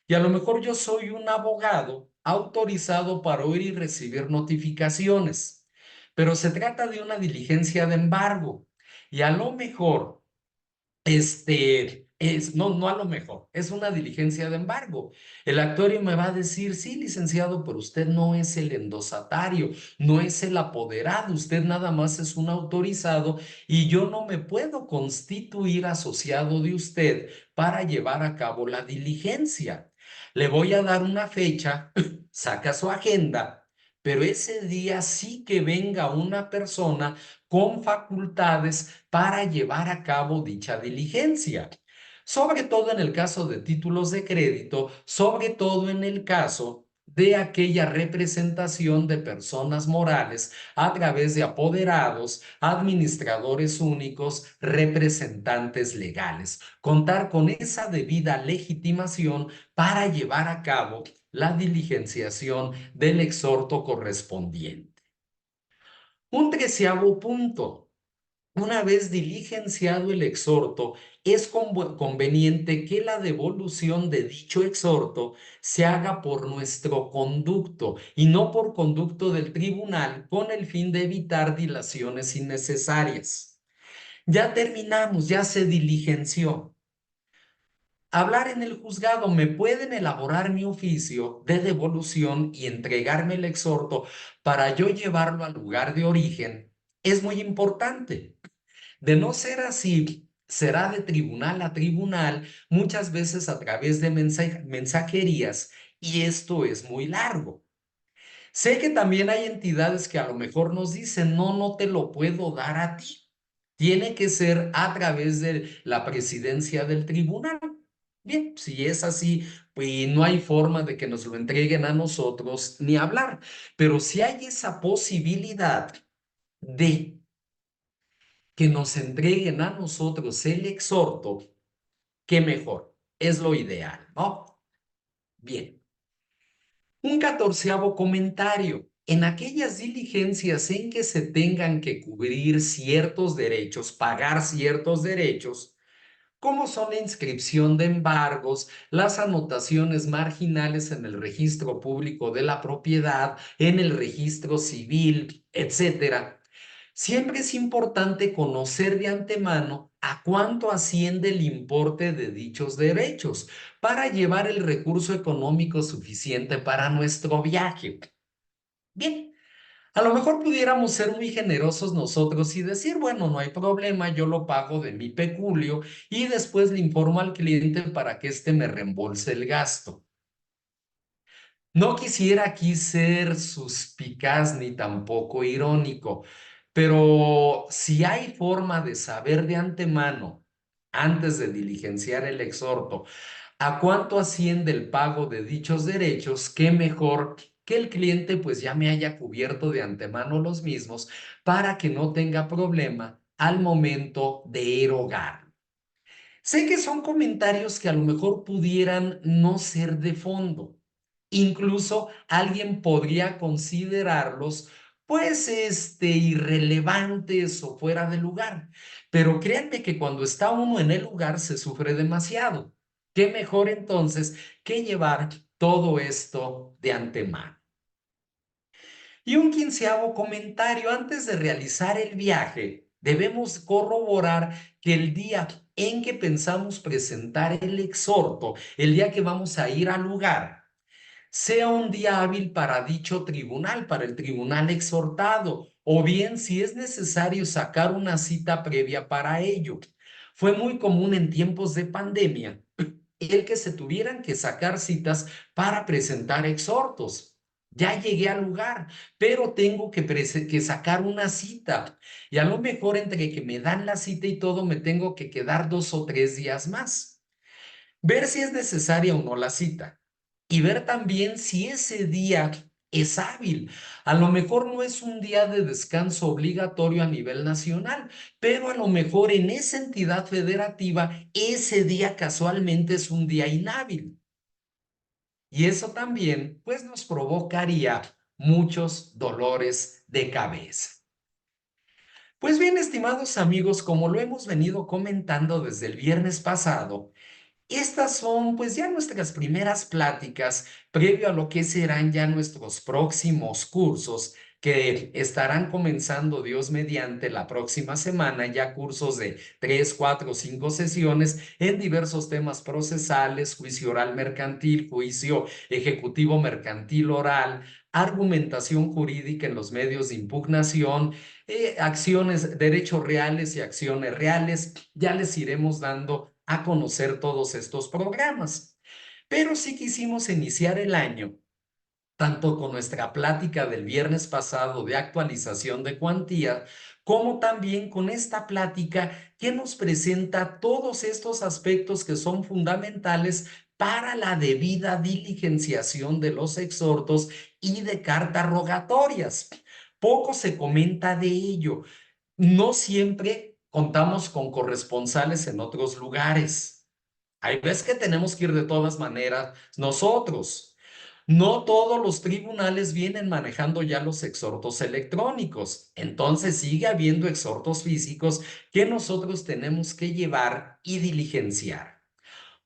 B: y a lo mejor yo soy un abogado autorizado para oír y recibir notificaciones, pero se trata de una diligencia de embargo y a lo mejor no a lo mejor, es una diligencia de embargo. El actuario me va a decir, sí, licenciado, pero usted no es el endosatario, no es el apoderado, usted nada más es un autorizado y yo no me puedo constituir asociado de usted para llevar a cabo la diligencia. Le voy a dar una fecha, saca su agenda. Pero ese día sí que venga una persona con facultades para llevar a cabo dicha diligencia. Sobre todo en el caso de títulos de crédito, sobre todo en el caso de aquella representación de personas morales a través de apoderados, administradores únicos, representantes legales. Contar con esa debida legitimación para llevar a cabo la diligenciación del exhorto correspondiente. Un treceavo punto. Una vez diligenciado el exhorto, es conveniente que la devolución de dicho exhorto se haga por nuestro conducto y no por conducto del tribunal con el fin de evitar dilaciones innecesarias. Ya terminamos, ya se diligenció. Hablar en el juzgado, me pueden elaborar mi oficio de devolución y entregarme el exhorto para yo llevarlo al lugar de origen. Es muy importante. De no ser así, será de tribunal a tribunal, muchas veces a través de mensajerías, y esto es muy largo. Sé que también hay entidades que a lo mejor nos dicen, no, no te lo puedo dar a ti. Tiene que ser a través de la presidencia del tribunal. Bien, si es así, pues no hay forma de que nos lo entreguen a nosotros ni hablar. Pero si hay esa posibilidad de que nos entreguen a nosotros el exhorto, qué mejor, es lo ideal, ¿no? Bien. Un catorceavo comentario. En aquellas diligencias en que se tengan que cubrir ciertos derechos, pagar ciertos derechos, como son la inscripción de embargos, las anotaciones marginales en el registro público de la propiedad, en el registro civil, etcétera. Siempre es importante conocer de antemano a cuánto asciende el importe de dichos derechos para llevar el recurso económico suficiente para nuestro viaje. Bien, a lo mejor pudiéramos ser muy generosos nosotros y decir, bueno, no hay problema, yo lo pago de mi peculio y después le informo al cliente para que éste me reembolse el gasto. No quisiera aquí ser suspicaz ni tampoco irónico, pero si hay forma de saber de antemano, antes de diligenciar el exhorto, a cuánto asciende el pago de dichos derechos, qué mejor que el cliente pues ya me haya cubierto de antemano los mismos para que no tenga problema al momento de erogar. Sé que son comentarios que a lo mejor pudieran no ser de fondo. Incluso alguien podría considerarlos, pues, irrelevantes o fuera de lugar. Pero créanme que cuando está uno en el lugar se sufre demasiado. ¿Qué mejor entonces que llevar todo esto de antemano? Y un quinceavo comentario antes de realizar el viaje. debemos corroborar que el día en que pensamos presentar el exhorto, el día que vamos a ir al lugar, sea un día hábil para dicho tribunal, para el tribunal exhortado, o bien si es necesario sacar una cita previa para ello. Fue muy común en tiempos de pandemia el que se tuvieran que sacar citas para presentar exhortos. Ya llegué al lugar, pero tengo que sacar una cita. Y a lo mejor entre que me dan la cita y todo, me tengo que quedar 2 o 3 días más. Ver si es necesaria o no la cita y ver también si ese día es hábil. A lo mejor no es un día de descanso obligatorio a nivel nacional, pero a lo mejor en esa entidad federativa ese día casualmente es un día inhábil. Y eso también pues nos provocaría muchos dolores de cabeza. Pues bien, estimados amigos, como lo hemos venido comentando desde el viernes pasado, estas son pues ya nuestras primeras pláticas previo a lo que serán ya nuestros próximos cursos que estarán comenzando Dios mediante la próxima semana, ya cursos de 3, 4, 5 sesiones en diversos temas procesales, juicio oral mercantil, juicio ejecutivo mercantil oral, argumentación jurídica en los medios de impugnación, acciones, derechos reales y acciones reales. Ya les iremos dando a conocer todos estos programas. Pero sí quisimos iniciar el año tanto con nuestra plática del viernes pasado de actualización de cuantía, como también con esta plática que nos presenta todos estos aspectos que son fundamentales para la debida diligenciación de los exhortos y de cartas rogatorias. Poco se comenta de ello. No siempre contamos con corresponsales en otros lugares. Hay veces que tenemos que ir de todas maneras nosotros. No todos los tribunales vienen manejando ya los exhortos electrónicos. Entonces sigue habiendo exhortos físicos que nosotros tenemos que llevar y diligenciar.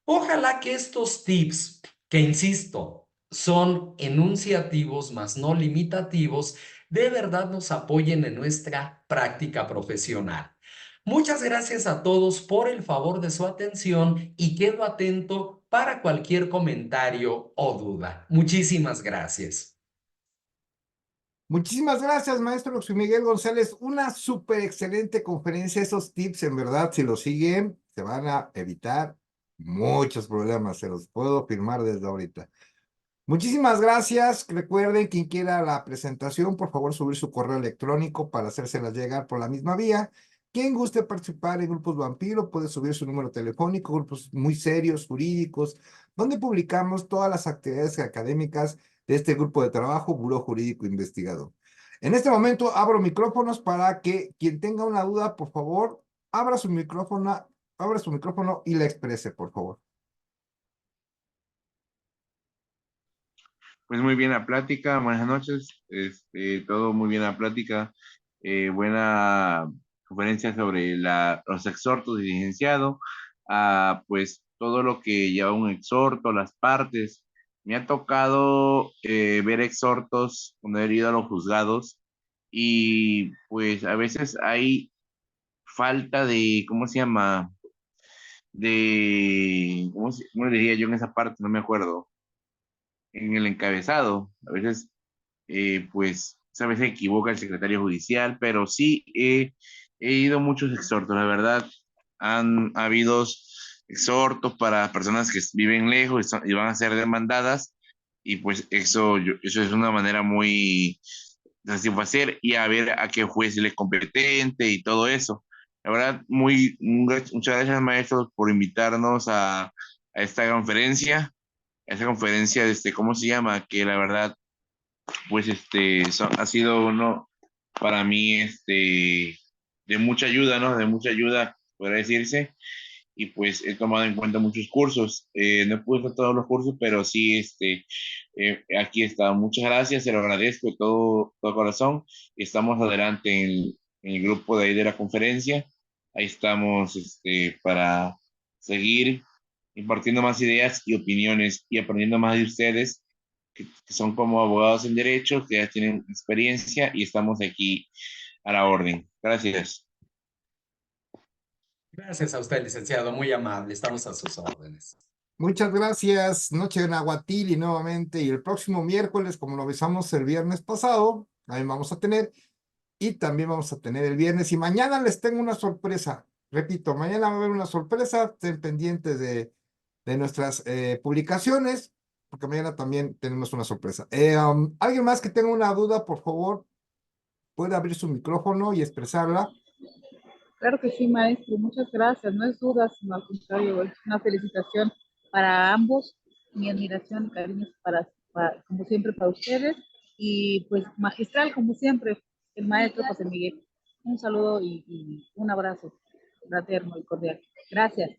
B: Ojalá que estos tips, que insisto, son enunciativos más no limitativos, de verdad nos apoyen en nuestra práctica profesional. Muchas gracias a todos por el favor de su atención y quedo atento para cualquier comentario o duda. Muchísimas gracias.
A: Muchísimas gracias, maestro José Miguel González. Una súper excelente conferencia. Esos tips, en verdad, si los siguen, se van a evitar muchos problemas. Se los puedo firmar desde ahorita. Muchísimas gracias. Recuerden, quien quiera la presentación, por favor, subir su correo electrónico para hacérsela llegar por la misma vía. Quien guste participar en grupos vampiro puede subir su número telefónico, grupos muy serios, jurídicos, donde publicamos todas las actividades académicas de este grupo de trabajo, Buró Jurídico Investigador. En este momento abro micrófonos para que quien tenga una duda, por favor, abra su micrófono y la exprese, por favor.
C: Pues muy bien la plática, buenas noches, todo muy bien la plática, buena conferencia sobre los exhortos de licenciado, pues todo lo que lleva un exhorto, las partes. Me ha tocado ver exhortos cuando he ido a los juzgados y pues a veces hay falta de, ¿cómo se llama? ¿Cómo le diría yo en esa parte? No me acuerdo. En el encabezado. A veces pues a veces se equivoca el secretario judicial, pero sí he ido a muchos exhortos, la verdad. Han habido exhortos para personas que viven lejos y van a ser demandadas, y pues eso es una manera muy de satisfacer y a ver a qué juez le es competente y todo eso. La verdad, muchas gracias, maestros, por invitarnos a esta conferencia. Esa conferencia, ¿cómo se llama? Que la verdad pues ha sido uno para mí de mucha ayuda, ¿no? De mucha ayuda, podría decirse, y pues he tomado en cuenta muchos cursos. No he podido hacer todos los cursos, pero sí, aquí está. Muchas gracias, se lo agradezco de todo corazón. Estamos adelante en el grupo de ahí de la conferencia. Ahí estamos, para seguir impartiendo más ideas y opiniones y aprendiendo más de ustedes que son como abogados en derecho, que ya tienen experiencia y estamos aquí a la orden. Gracias.
B: Gracias a usted, licenciado, muy amable, estamos a sus órdenes.
A: Muchas gracias. Noche de Nahuatl y nuevamente. Y el próximo miércoles, como lo avisamos el viernes pasado, también vamos a tener. Y también vamos a tener el viernes. Y mañana les tengo una sorpresa. Repito, mañana va a haber una sorpresa. Estén pendientes de nuestras publicaciones, porque mañana también tenemos una sorpresa. ¿Alguien más que tenga una duda, por favor, puede abrir su micrófono y expresarla?
D: Claro que sí, maestro, muchas gracias. No es duda, sino al contrario, es una felicitación para ambos, mi admiración y cariño como siempre, para ustedes. Y pues magistral, como siempre, el maestro José Miguel. Un saludo y un abrazo fraterno y cordial. Gracias.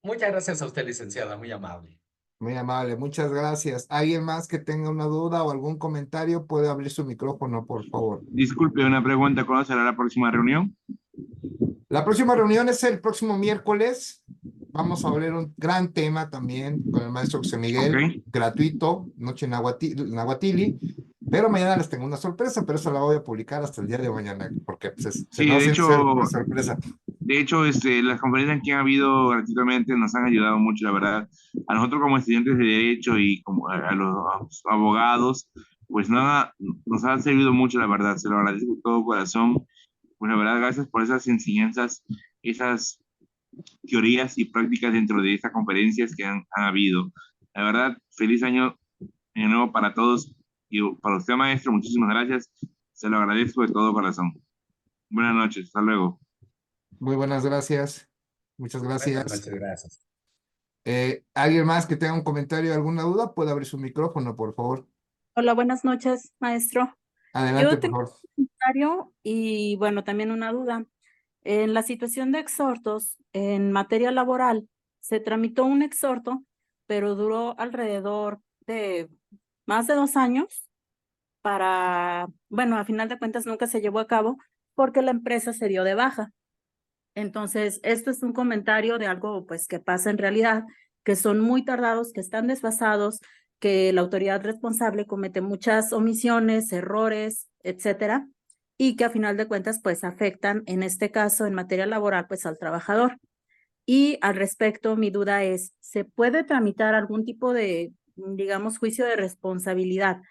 B: Muchas gracias a usted, licenciada, muy amable.
A: Muy amable, muchas gracias. ¿Alguien más que tenga una duda o algún comentario puede abrir su micrófono, por favor?
C: Disculpe, una pregunta, ¿cuándo será la próxima reunión?
A: La próxima reunión es el próximo miércoles. Vamos a hablar un gran tema también con el maestro José Miguel,
C: Ok.
A: gratuito, Noche Nahuatili, pero mañana les tengo una sorpresa, pero eso la voy a publicar hasta el día de mañana, porque pues, se
C: Sí,
A: nos
C: de
A: hace ser una
C: hecho,
A: sorpresa.
C: las conferencias que han habido gratuitamente nos han ayudado mucho, la verdad. A nosotros como estudiantes de Derecho y como a los abogados, pues nada, nos ha servido mucho, la verdad. Se lo agradezco de todo corazón. Pues la verdad, gracias por esas enseñanzas, esas teorías y prácticas dentro de estas conferencias que han habido. La verdad, feliz año de nuevo para todos y para usted, maestro, muchísimas gracias. Se lo agradezco de todo corazón. Buenas noches, hasta luego.
A: Muy buenas gracias. Muchas
B: Buenas
A: gracias.
B: noches, gracias.
A: ¿Alguien más que tenga un comentario, alguna duda? Puede abrir su micrófono, por favor.
E: Hola, buenas noches, maestro.
A: Adelante,
E: Yo
A: por
E: tengo
A: favor.
E: un comentario y bueno, también una duda. En la situación de exhortos, en materia laboral, se tramitó un exhorto, pero duró alrededor de más de 2 años bueno, a final de cuentas nunca se llevó a cabo porque la empresa se dio de baja. Entonces, esto es un comentario de algo pues que pasa en realidad, que son muy tardados, que están desfasados, que la autoridad responsable comete muchas omisiones, errores, etcétera, y que a final de cuentas pues afectan, en este caso, en materia laboral, pues al trabajador. Y al respecto, mi duda es, ¿se puede tramitar algún tipo de, digamos, juicio de responsabilidad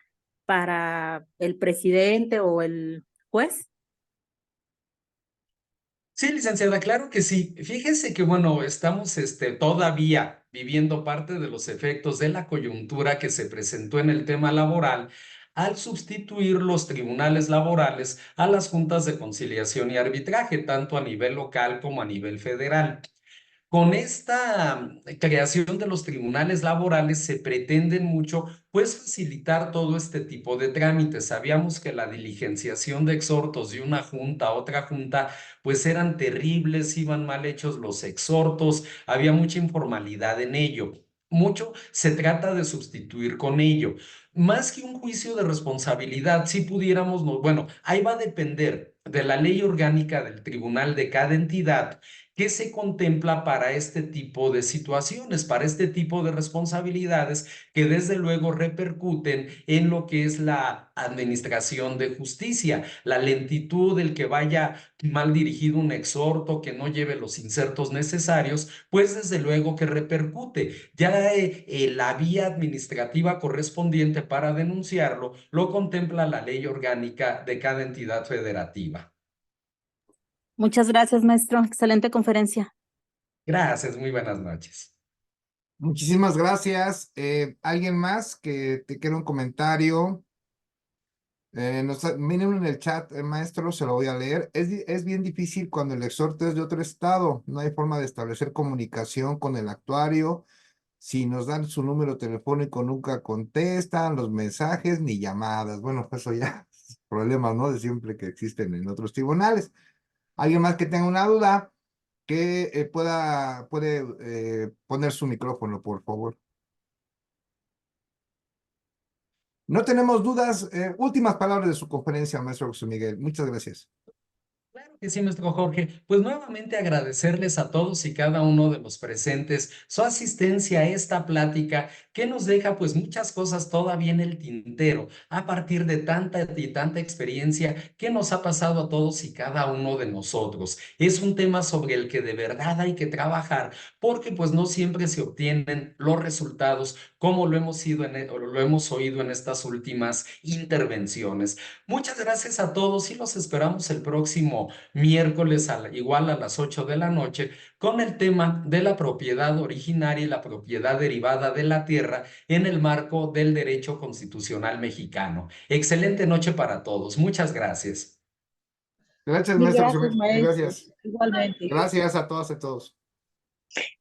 E: para el presidente o el juez?
B: Sí, licenciada, claro que sí. Fíjese que, bueno, estamos todavía viviendo parte de los efectos de la coyuntura que se presentó en el tema laboral al sustituir los tribunales laborales a las juntas de conciliación y arbitraje, tanto a nivel local como a nivel federal. Con esta creación de los tribunales laborales se pretenden mucho, pues, facilitar todo este tipo de trámites. Sabíamos que la diligenciación de exhortos de una junta a otra junta, pues eran terribles, iban mal hechos los exhortos, había mucha informalidad en ello. Mucho se trata de sustituir con ello. Más que un juicio de responsabilidad, si pudiéramos, bueno, ahí va a depender de la ley orgánica del tribunal de cada entidad. ¿Qué se contempla para este tipo de situaciones, para este tipo de responsabilidades que desde luego repercuten en lo que es la administración de justicia? La lentitud, el que vaya mal dirigido un exhorto, que no lleve los insertos necesarios, pues desde luego que repercute. Ya la vía administrativa correspondiente para denunciarlo lo contempla la ley orgánica de cada entidad federativa.
E: Muchas gracias, maestro. Excelente conferencia.
B: Gracias, muy buenas noches.
A: Muchísimas gracias. ¿Alguien más que te quiera un comentario? Miren en el chat, maestro, se lo voy a leer. Es bien difícil cuando el exhorto es de otro estado. No hay forma de establecer comunicación con el actuario. Si nos dan su número telefónico, nunca contestan los mensajes ni llamadas. Bueno, eso ya es problemas, ¿no? De siempre que existen en otros tribunales. ¿Alguien más que tenga una duda? Que puede poner su micrófono, por favor. No tenemos dudas. Últimas palabras de su conferencia, maestro José Miguel. Muchas gracias.
B: Claro que sí, maestro Jorge. Pues nuevamente agradecerles a todos y cada uno de los presentes su asistencia a esta plática que nos deja pues muchas cosas todavía en el tintero a partir de tanta y tanta experiencia que nos ha pasado a todos y cada uno de nosotros. Es un tema sobre el que de verdad hay que trabajar porque pues no siempre se obtienen los resultados como lo hemos oído en estas últimas intervenciones. Muchas gracias a todos y los esperamos el próximo miércoles igual a las 8 de la noche con el tema de la propiedad originaria y la propiedad derivada de la tierra en el marco del derecho constitucional mexicano. Excelente noche para todos. Muchas gracias.
A: Gracias,
D: Mil
A: maestro José
D: gracias,
A: Miguel.
D: maestro.
A: Gracias.
D: Igualmente.
A: Gracias a todas y a todos.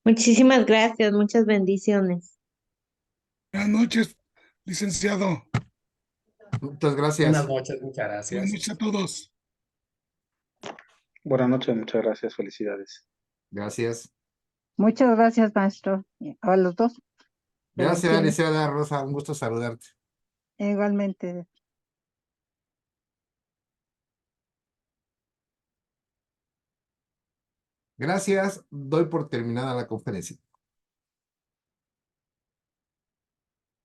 F: Muchísimas gracias, muchas bendiciones.
G: Buenas noches, licenciado.
A: Muchas
B: Buenas
A: gracias.
B: noches, muchas
G: Buenas
B: gracias.
G: noches a todos.
H: Buenas noches, muchas gracias, felicidades.
A: Gracias.
I: Muchas gracias, maestro. A los dos.
A: Gracias,
I: Bendiciones.
A: licenciada Rosa. Un gusto saludarte.
I: Igualmente.
A: Gracias. Doy por terminada la conferencia.